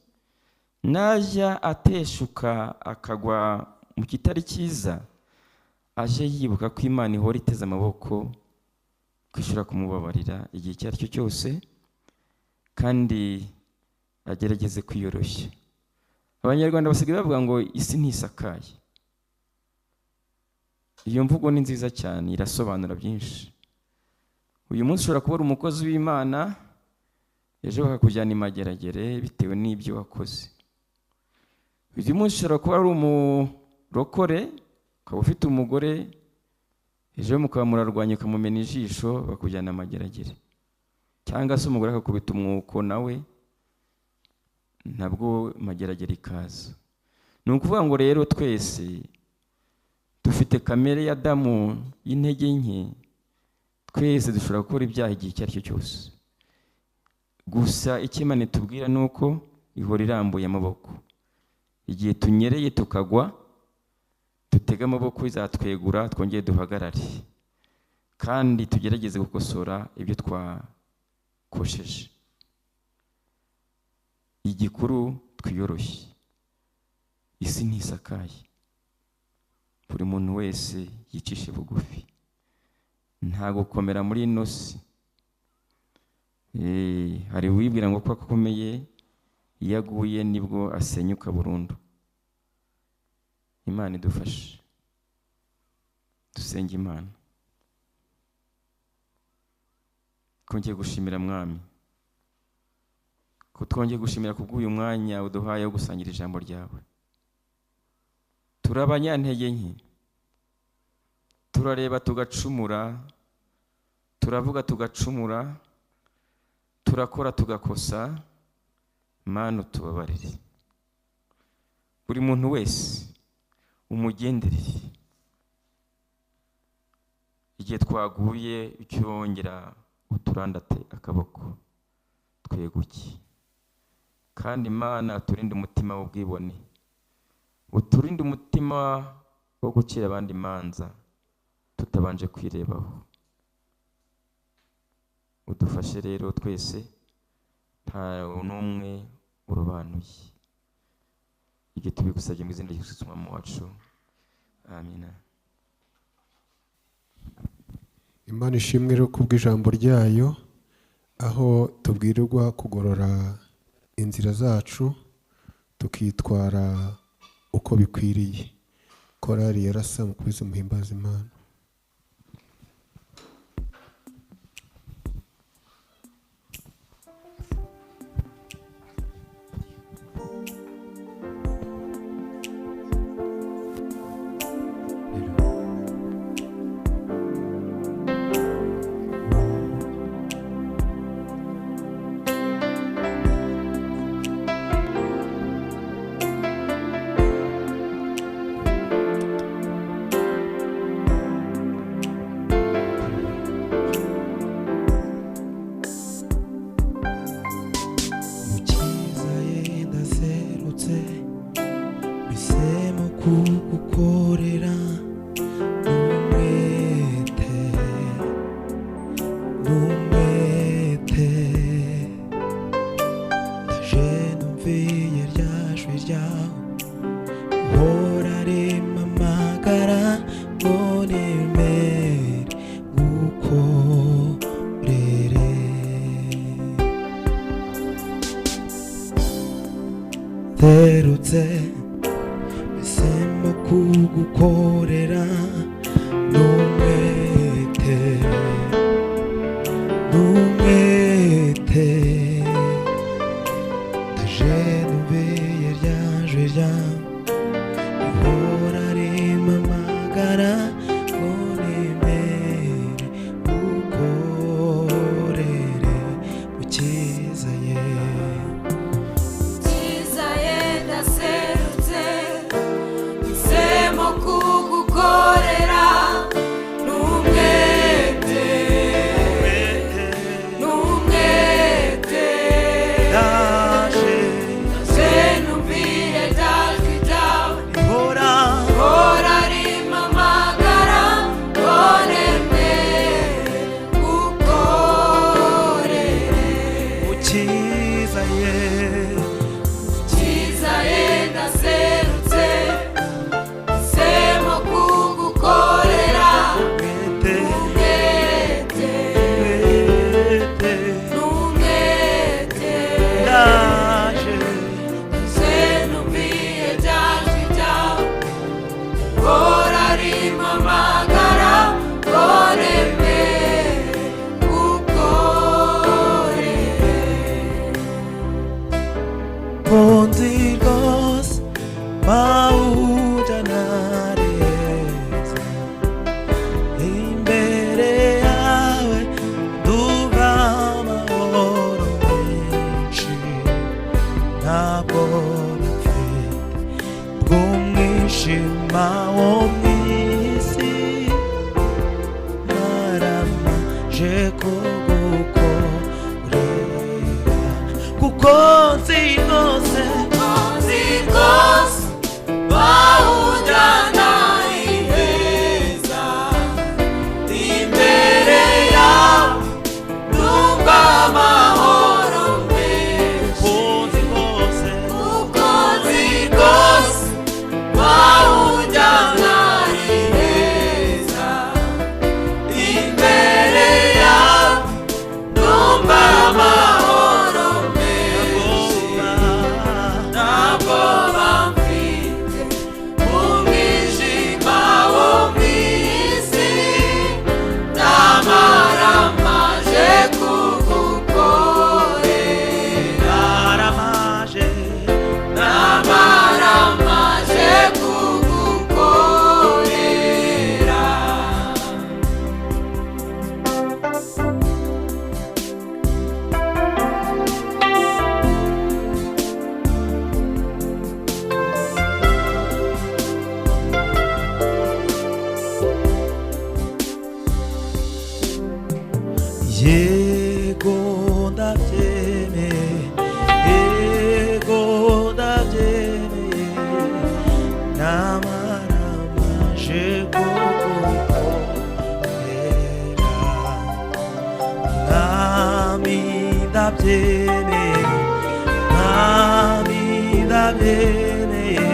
najya ateshuka akagwa mu kitari cyiza, aje yibuka ko Imana ihora iteze amaboko kwishura kumubabarira igihe icyo ari cyo cyose, kandi agerageze kwiyoroshya. Abanyarwanda basigaye bavuga ngo isi ntisakaye. Iyo mvugo ni nziza cyane, irasobanura byinshi. Uyu munsi ushobora kuba uri umukozi w'Imana, ejo bakakujyana imageragere bitewe n'ibyo wakoze. Uyu munsi ushobora kuba ari umurokore, ukaba ufite umugore, ejo mukaba murarwanya ukamumena ijisho bakujyana amageragere, cyangwa se umugore akakubita umwuko nawe ntabwo mageragere ikaza. Ni ukuvuga ngo rero twese dufite kamere ya Adamu y'intege nke, twese dushobora gukora ibyaha igihe icyo ari cyo cyose. Gusa icyo Imana itubwira ni uko ihora irambuye amaboko. Igihe tunyereye tukagwa, dutega amaboko izatwegura, twongeye duhagarare, kandi tugerageze gukosora ibyo twakosheje. Igikuru twiyoroshye. Isi ntisakaye. Buri muntu wese yicishe bugufi, nta gukomera muri ino si. Hari uwibwira ngo ko akomeye, iyo aguye nibwo asenyuka burundu. Imana idufashe, dusenge Imana. Twongeye gushimira Mwami ko twongeye gushimira kubw'uyu mwanya uduhaye wo gusangira ijambo ryawe. Turabanyantege nke, turareba tugacumura, turavuga tugacumura, turakora tugakosa. Mana utubabarire. Buri muntu wese umugenderere, igihe twaguye ucyongera uturandate akaboko tweguke. Kandi Mana uturinde umutima w'ubwibone, uturinde umutima wo gucira abandi imanza tutabanje kwirebaho. Udufashe rero twese, nta n'umwe urobanuye. Igihe tubigusabye mu izina rya Yesu Umwami wacu, amina. Imana ishimwe rero kubw'ijambo ryayo, aho tubwirirwa kugorora inzira zacu tukitwara uko bikwiriye. Korali yarasa mu kwezi muhimbaza Imana. ngo nemere gukorere. Nserutse mpisemo kugukorera n'umwete n'umwete. Ndaje numviye rya jwi ryawe rihora rimpamagara ngo nemere gukorere Mukiza ye. Mukiza ye ndaserutse mpisemo kugukorera n'umwete n'umwete. Ndaje numviye rya jwi ryawe rihora hora rimpamagara ngo nemere gukorere Mukiza ye. Mukiza ye ndaserutse mpisemo kugukorera Umwete umwete umwete. n'umwete. Ndaje numviye rya jwi ryawe hora rimpamagara ngo nemere gukorere. Bonzi rwose mawujana neza imbere yawe duva amahoro menshi. Ntabwo mfite bw'umwijima wo mw'isi naramaje kugukorera kuko nzi rwose Nzi rwose wawujyana iheza imbere yawe numva amahoro menshi. nzi rwose Kuko nzi rwose wawujyana iheza imbere yawe numva amahoro menshi. Ntabwo bamfite umwijima wo mw'isi namaramaje kugukorera naramaje namaramaje kugukorera. yego ndabyemeye yego ndabyemeye namaramaje kugukorera mwami ndabyemeye mwami ndabyemeye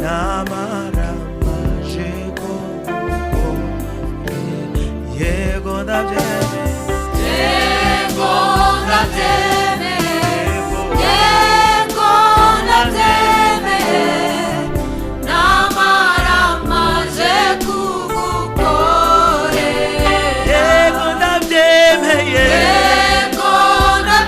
namaramaje kugukorera yego ndabyemeye Yego ndabyemeye, yego ndabyemeye, namaramaje kugukorera. yego ndabyemeye Yego ndabyemeye,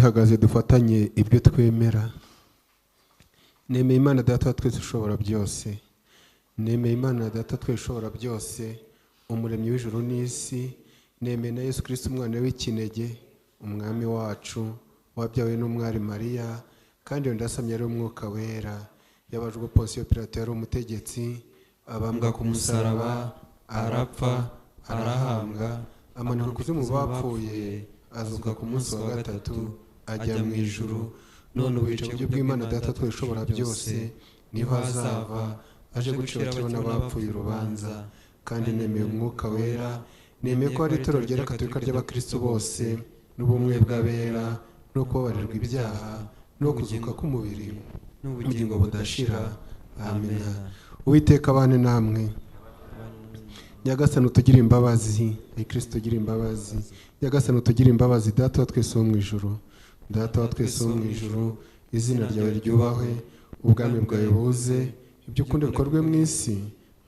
tugihagaze dufatanye ibyo twemera. Nemeye Imana Data wa twese ushobora byose, nemeye Imana Data twese ushobora byose, umuremyi w'ijuru n'isi, nemeye na Yesu Kristo umwana w'ikinege, umwami wacu wabyawe n'umwari Mariya, kandi ndasamye ari umwuka wera, yabajwe Ponsiyo Pilato yari umutegetsi, abambwa ku musaraba, arapfa, arahambwa, amanuka kuzimu bapfuye, azuka ku munsi wa gatatu, ajya mu ijuru, none ubica buryo bw'Imana Data twese ushobora byose, niho azava aje gucira abakiriho n'abapfuye urubanza. Kandi nemeye umwuka wera, nemeye ko hari itorero ryera Katolika ry'abakristo bose, n'ubumwe bw'abera, no kubabarirwa ibyaha, no kuzuka k'umubiri n'ubugingo budashira. Amen. Uwiteka abane namwe. Nyagasani utugire imbabazi, Kristo ugira imbabazi. Nyagasani utugire imbabazi, Data wa twese wo mu ijuru. Data wa twese wo mu ijuru, izina ryawe ryubahwe, ubwami bwawe buze, ibyo ukunda bikorwe mu isi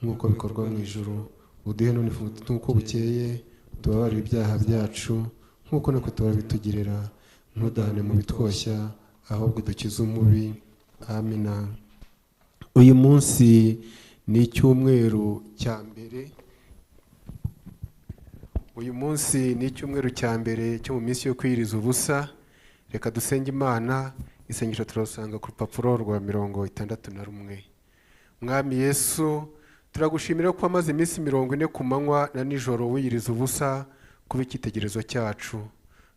nk'uko bikorwa mu ijuru. Uduhe none ifunguro uko bukeye, tubabarire ibyaha byacu nk'uko natwe tubabitugirira, ntudahane mu bitwoshya, ahubwo dukize umubi. Amina. Uyu munsi ni icyumweru cya mbere. Uyu munsi ni icyumweru cya mbere cyo mu minsi yo kwiyiriza ubusa. Reka dusenge Imana. Isengesho turasanga ku rupapuro rwa 61. Mwami Yesu, turagushimira ko amaze iminsi 40 ku manywa na nijoro wiyiriza ubusa kuba icyitegerezo cyacu.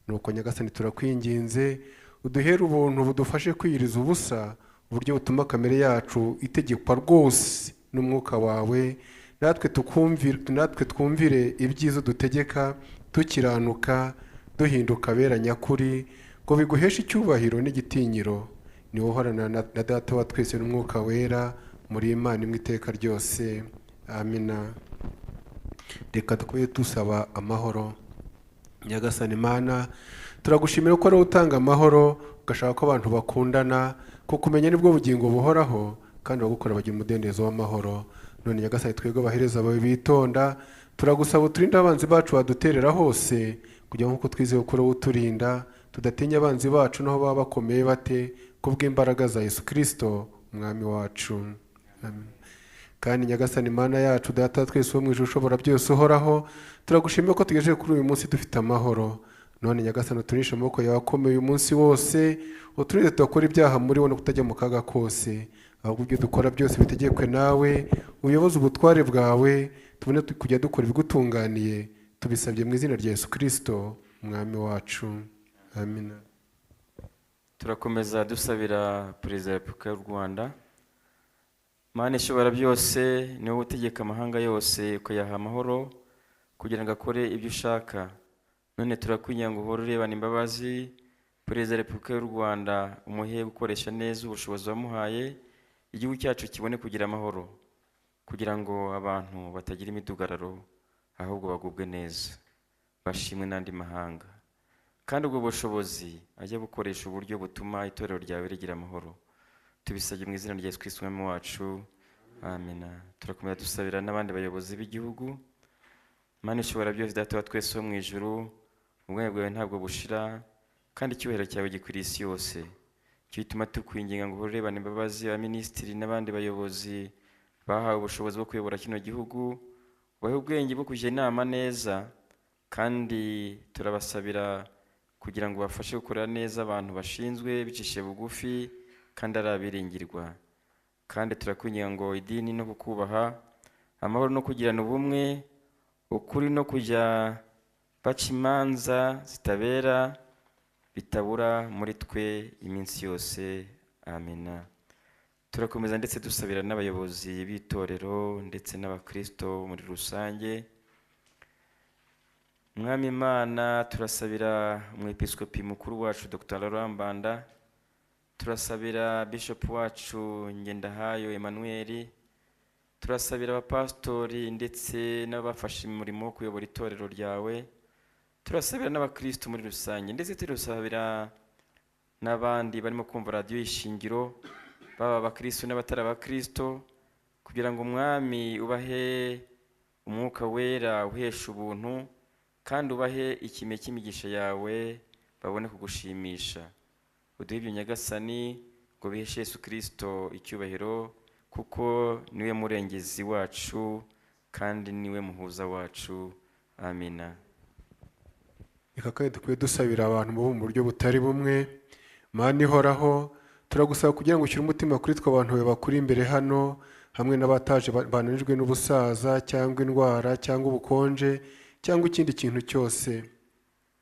Nuko Nyagasani turakwinginze, uduhere ubuntu budufashe kwiyiriza ubusa, uburyo butuma kamere yacu itegekwa rwose n'umwuka wawe, natwe twumvire ibyiza dutegeka, tukiranuka, duhinduka abera nyakuri, ngo biguheshe icyubahiro n'igitinyiro. Ni wowe uhorana na Data wa twese n'umwuka wera, muri Imana imwe iteka ryose. Amina. Reka tukwiye dusaba amahoro. Nyagasani Imana, turagushimira ko ari utanga amahoro, ugashaka ko abantu bakundana, kuko umenya nibwo bugingo buhoraho, kandi bagukora bagira umudendezo w'amahoro. None Nyagasani, twebwe abahereza bawe bitonda, turagusaba uturinde abanzi bacu baduterera hose, kugira ngo twizeye ko uturinda, tudatinya abanzi bacu naho baba bakomeye bate, kubw'imbaraga za Yesu Kristo umwami wacu. Amen. Kandi Nyagasani Imana yacu, Data twese wo mu ijuru ushobora byose uhoraho, turagushimira ko tugejeje kuri uyu munsi dufite amahoro. None Nyagasani utunishe amaboko yawe akomeye uyu munsi wose, uturinde tudakora ibyaha muri wo no kutajya mu kaga kose, ahubwo ibyo dukora byose bitegekwe nawe, uyoboze ubutware bwawe, tubone kujya dukora ibigutunganiye, tubisabye mu izina rya Yesu Kristo umwami wacu. Amina. Turakomeza dusabira Perezida wa Repubulika y'u Rwanda. Mana ishobora byose, ni wowe utegeka amahanga yose kuyaha amahoro kugira ngo akore ibyo ushaka. None turakwinginga ngo uhore urebana imbabazi Perezida wa Repubulika y'u Rwanda, umuhe gukoresha neza ubushobozi wamuhaye, igihugu cyacu kibone kugira amahoro, kugira ngo abantu batagira imidugararo, ahubwo bagubwe neza, bashimwe n'andi mahanga. Kandi ubwo bushobozi ajya bukoresha uburyo butuma itorero ryawe rigira amahoro. Tubisabye mu izina rya Yesu Kristo umwami wacu. Amina. Turakomeza dusabira n'abandi bayobozi b'igihugu. Mana ishobora byose, Data wa twese wo mu ijuru, ubwami bwawe ntabwo bushira, kandi icyubahiro cyawe gikwiriye isi yose. Cyo gituma tukwinginga ngo urebane imbabazi abaminisitiri n'abandi bayobozi bahawe ubushobozi bwo kuyobora kino gihugu, ubahe ubwenge bwo kujya inama neza, kandi turabasabira kugira ngo bafashe gukora neza abantu bashinzwe bicishe bugufi kandi ari abiringirwa. Kandi turakwinginga ngo idini no kukubaha, amahoro no kugirana ubumwe, ukuri no kujya baca imanza zitabera bitabura muri twe iminsi yose. Amina. Turakomeza ndetse dusabira n'abayobozi b'itorero ndetse n'abakristo muri rusange. Mwami Imana, turasabira umwepiskopi mukuru wacu Dr. Laurent Mbanda, turasabira bishop wacu Ngendahayo Emmanuel, turasabira abapastori ndetse n'abafashe umurimo wo kuyobora itorero ryawe, turasabira n'abakristo muri rusange, ndetse turasabira n'abandi barimo kumva radio Ishingiro, baba abakristo n'abatari abakristo, kugira ngo umwami ubahe umwuka wera uhesha ubuntu, kandi ubahe ikime cy'imigisha yawe, babone kugushimisha. Uduhe ibyo Nyagasani ngo biheshe Yesu Kristo icyubahiro, kuko niwe murengezi wacu kandi niwe muhuza wacu. Amina. Reka kandi dukwiye dusabira abantu bo mu buryo butari bumwe. Mana ihoraho, turagusaba kugira ngo ushyire umutima kuri twe abantu bawe bakuri imbere hano, hamwe n'abataje bananijwe n'ubusaza cyangwa indwara cyangwa ubukonje cyangwa ikindi kintu cyose.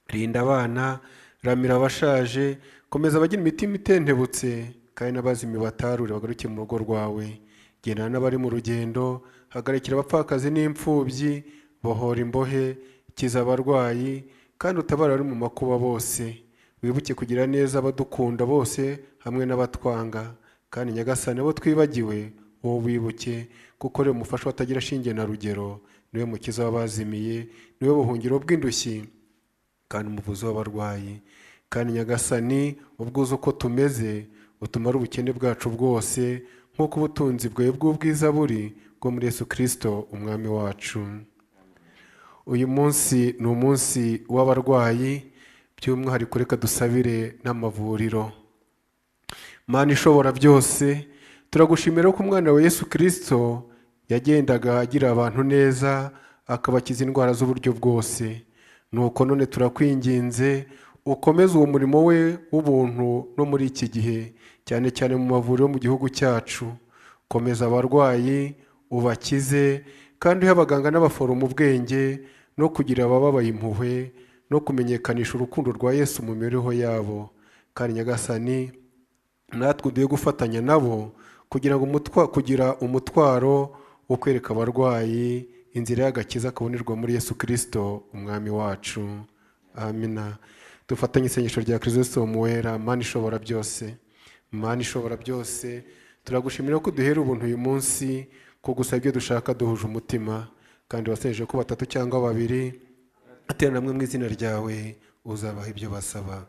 Rinda abana, ramira abashaje, komeza abagira imitima itentebutse, kandi n'abazimi batarure bagaruke mu rugo rwawe. Gendana n'abari mu rugendo, hagarikira abapfakazi n'imfubyi, bohora imbohe, kiza abarwayi, kandi utabara abari mu makuba bose. Wibuke kugira neza abadukunda bose hamwe n'abatwanga, kandi Nyagasani abo twibagiwe wowe wibuke, kuko ari umufasha watagira shinge na rugero, niwe mukiza w'abazimiye, niwe buhungiro bw'indushyi kandi umuvuzi w'abarwayi. Kandi Nyagasani, ubwuzu uko tumeze, utumara ubukene bwacu bwose, nk'uko ubutunzi bwawe bw'ubwiza buri bwo muri Yesu Kristo umwami wacu. Uyu munsi ni umunsi w'abarwayi, by'umwihariko reka dusabire n'amavuriro. Mana ishobora byose, turagushimira ko umwana wa Yesu Kristo yagendaga agira abantu neza, akabakiza indwara z'uburyo bwose. Nuko none turakwinginze ukomeze uwo murimo we w'ubuntu no muri iki gihe, cyane cyane mu mavuriro mu gihugu cyacu. Komeza abarwayi, ubakize, kandi uhe abaganga n'abaforomo ubwenge no kugira abababaye impuhwe no kumenyekanisha urukundo rwa Yesu mu mibereho yabo. Kandi Nyagasani, natwe uduhe gufatanya nabo kugira ngo kugira umutwaro wo kwereka abarwayi inzira y'agakiza kabonerwa muri Yesu Kristo umwami wacu. Amina. Dufatanye isengesho rya Kristo muwera. Mana ishobora byose, Mana ishobora byose, turagushimira ko duhera ubuntu uyu munsi, ko gusaba ibyo dushaka duhuje umutima, kandi wasenjeje ko 3 cyangwa 2 aterana namwe mu izina ryawe uzabaha ibyo basaba.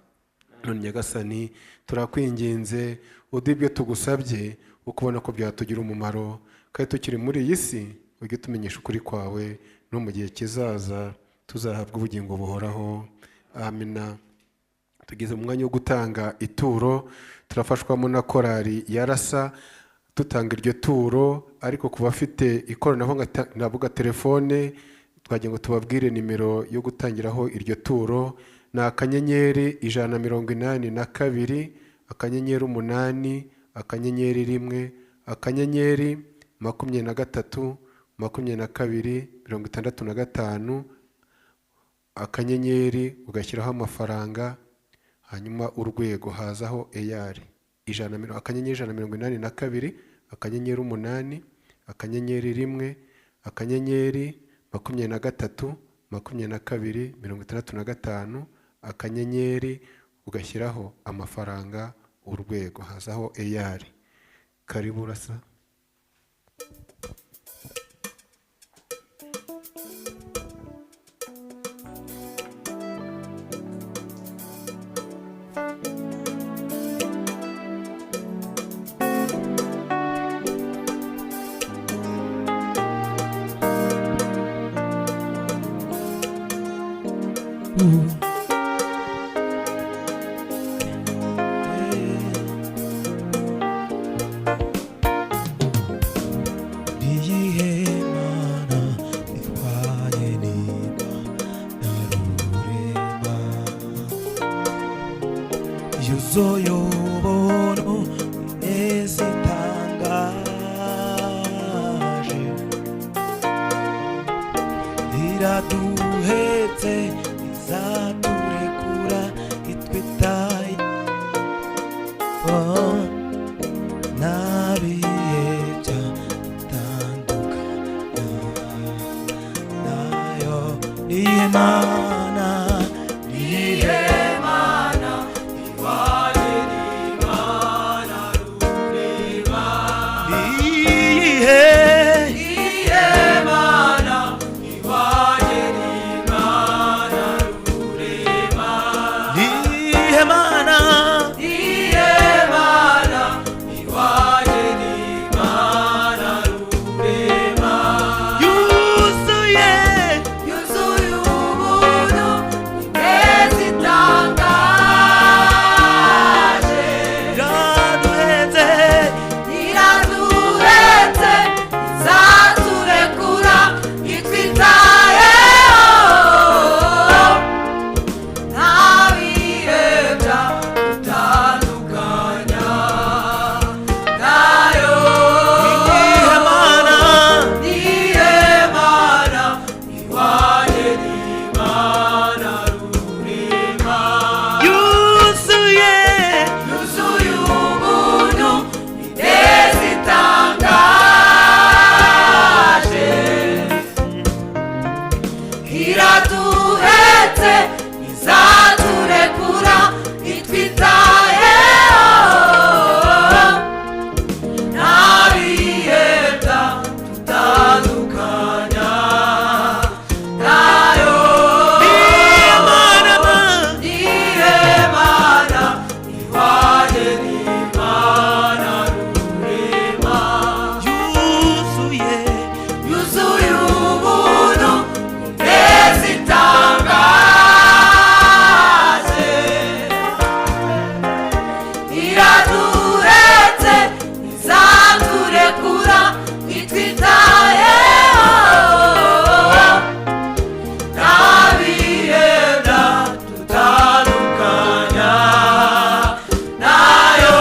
None Nyagasani, turakwinginze uduhe ibyo tugusabye, ukubona ko byatugira umumaro, kandi tukiri muri iyi si ujye tumenyesha ukuri kwawe, no mu gihe kizaza tuzahabwa ubugingo buhoraho. Amina. Tugeze mu mwanya wo gutanga ituro, turafashwamo na korali yarasa dutanga iryo turo, ariko kuba afite ikoranabuhanga navuga telefone, twagira ngo tubabwire nimero yo gutangiraho iryo turo. Ni akanyenyeri 182 akanyenyeri 8 akanyenyeri 1 akanyenyeri 23 22 65 akanyenyeri, ugashyiraho amafaranga, hanyuma urwego, hazaho eyari akanyenyeri 182 akanyenyeri 8 akanyenyeri 1 akanyenyeri 23 22 65 akanyenyeri, ugashyiraho amafaranga, urwego, hazaho eyari. Karibu rasa. Uzoyobono nezitangaje, iraduhetse izaturekura itwitaye nabiyebya tandukana nayo. Niye Mana, niye Mana, iwaje ni Mana rurema. Niye Mana, iwaje ni Mana rurema. Niye Mana, iwaje ni Mana rurema. Yuzuye ubuntu yuzuye ubuntu ineza itangaje iraduretse izaturekura itwitayeho ntabihenda tutandukanya nayo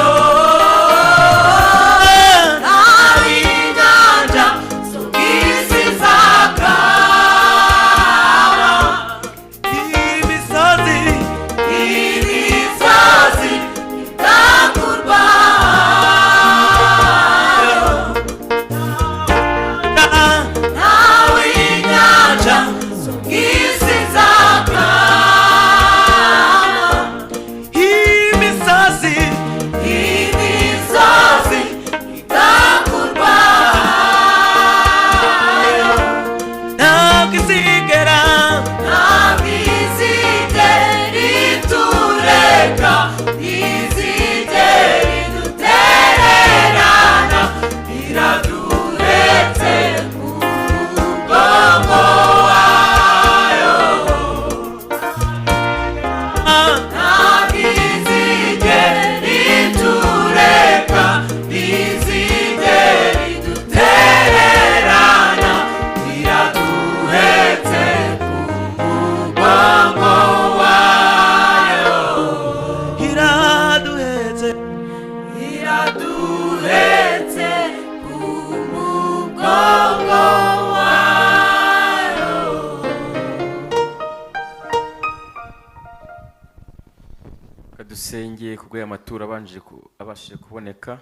ntabinyanja z'ubwisi zakama imisozi itakurwayo nawe inyanja z'ubwisi zakama imisozi itakurwayo ntabwo izigera itureka ntizigera idutererana iraduretse ku mugongo wayo ntabwo izigera itureka ntizigera idutererana iraduhetse ku mugongo wayo iraduhetse ku mugongo wayo. kadusengeye kubwo aya maturo abashije kuboneka.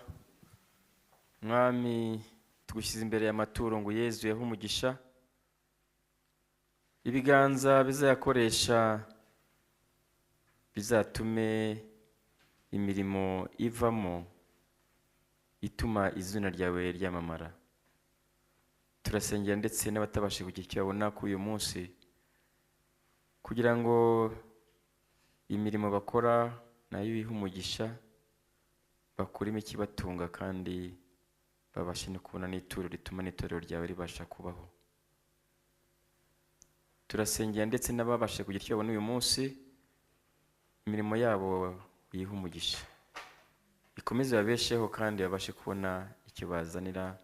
mwami tugushyize imbere y'amaturo ngo Yezu yahe umugisha ibiganza bizayakoresha bizatume imirimo ivamo ituma izina ryawe ryamamara. turasengera ndetse n'abatabashije kugira icyo babona kuri uyu munsi kugira ngo imirimo bakora nayo ihe umugisha bakurimo ikibatunga kandi babashe no kubona n'ituro rituma n'itorero ryawe ribasha kubaho. turasengera ndetse n'ababashije kugira icyo babona uyu munsi imirimo yabo ihe umugisha ikomeze babesheho kandi babashe kubona icyo bazanira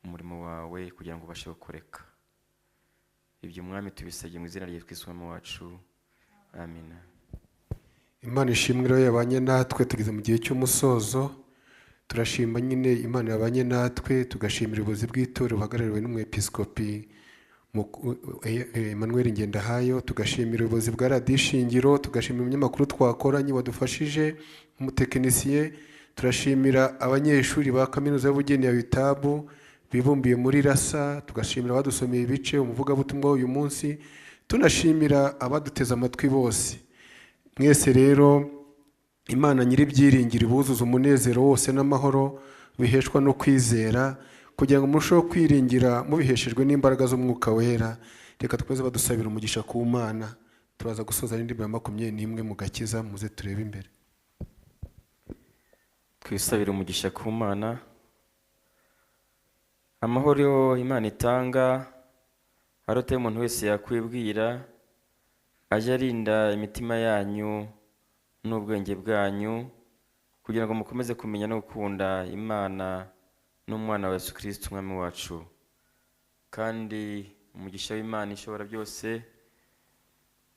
umurimo wawe kugira ngo ubashe gukoreka. ibyo mwami tubisabye mu izina rya Kristo umwami wacu, amina. Imana ishimwe rero yabanye natwe tugeze mu gihe cy'umusozo. turashima nyine Imana yabanye natwe, tugashimira ubuyobozi bw'itorero buhagarariwe n'umwepiskopi Emmanuel Ngendahayo, tugashimira ubuyobozi bwa radiyo Ishingiro, tugashimira umunyamakuru twakoranye wadufashije umutekinisiye, turashimira abanyeshuri ba kaminuza y'ubugeni ya Bitabu bibumbiye muri rasa, tugashimira abadusomeye ibice umuvugabutumwa uyu munsi, tunashimira abaduteze amatwi bose. mwese rero Imana nyir'ibyiringiro ibuzuza umunezero wose n'amahoro biheshwa no kwizera, kugira ngo murusheho kwiringira mubiheshejwe n'imbaraga z'umwuka wera. reka twese badusabira umugisha ku Mana. turaza gusoza n'indirimbo ya 21 mu gakiza, muze turebe imbere. twisabira umugisha ku Mana. amahoro Imana itanga arote umuntu wese yakwibwira, ajya arinda imitima yanyu n'ubwenge bwanyu, kugira ngo mukomeze kumenya no gukunda Imana n'umwana wa Yesu Kristo umwami wacu. kandi umugisha w'Imana ishobora byose,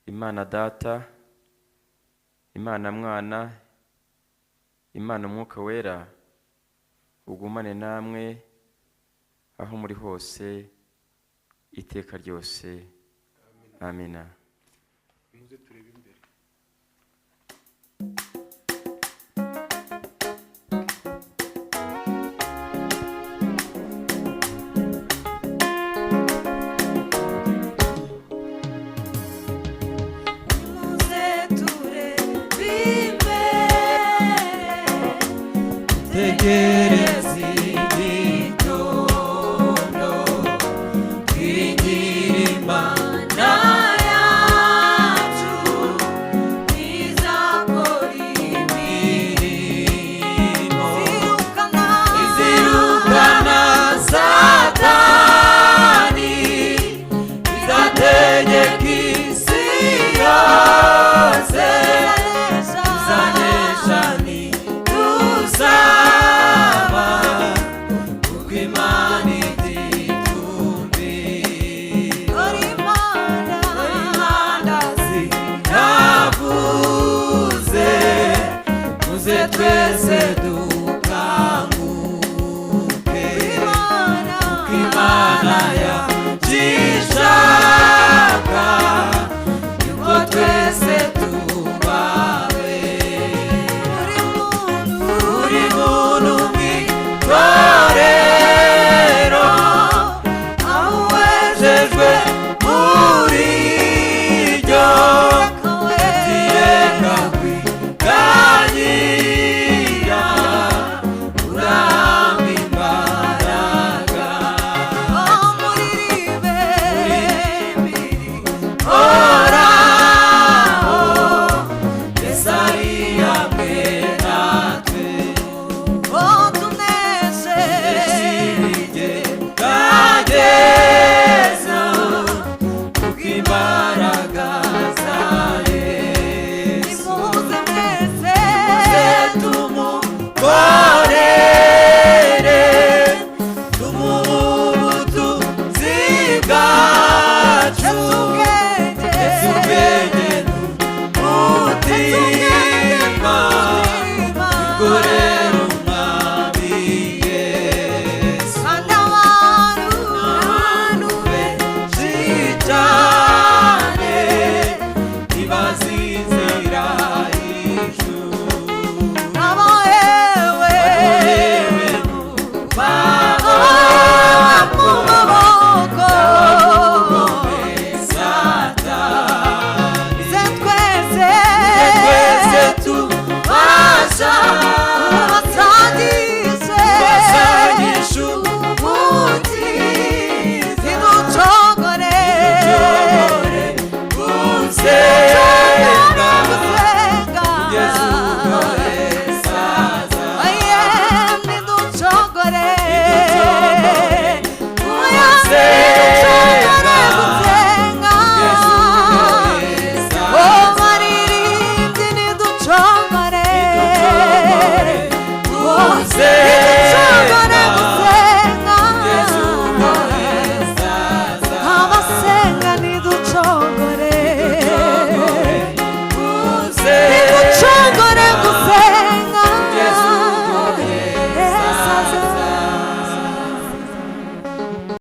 Imana Data, Imana Mwana, Imana Mwuka Wera, ugumane namwe aho muri hose iteka ryose. Amina. Muze turebe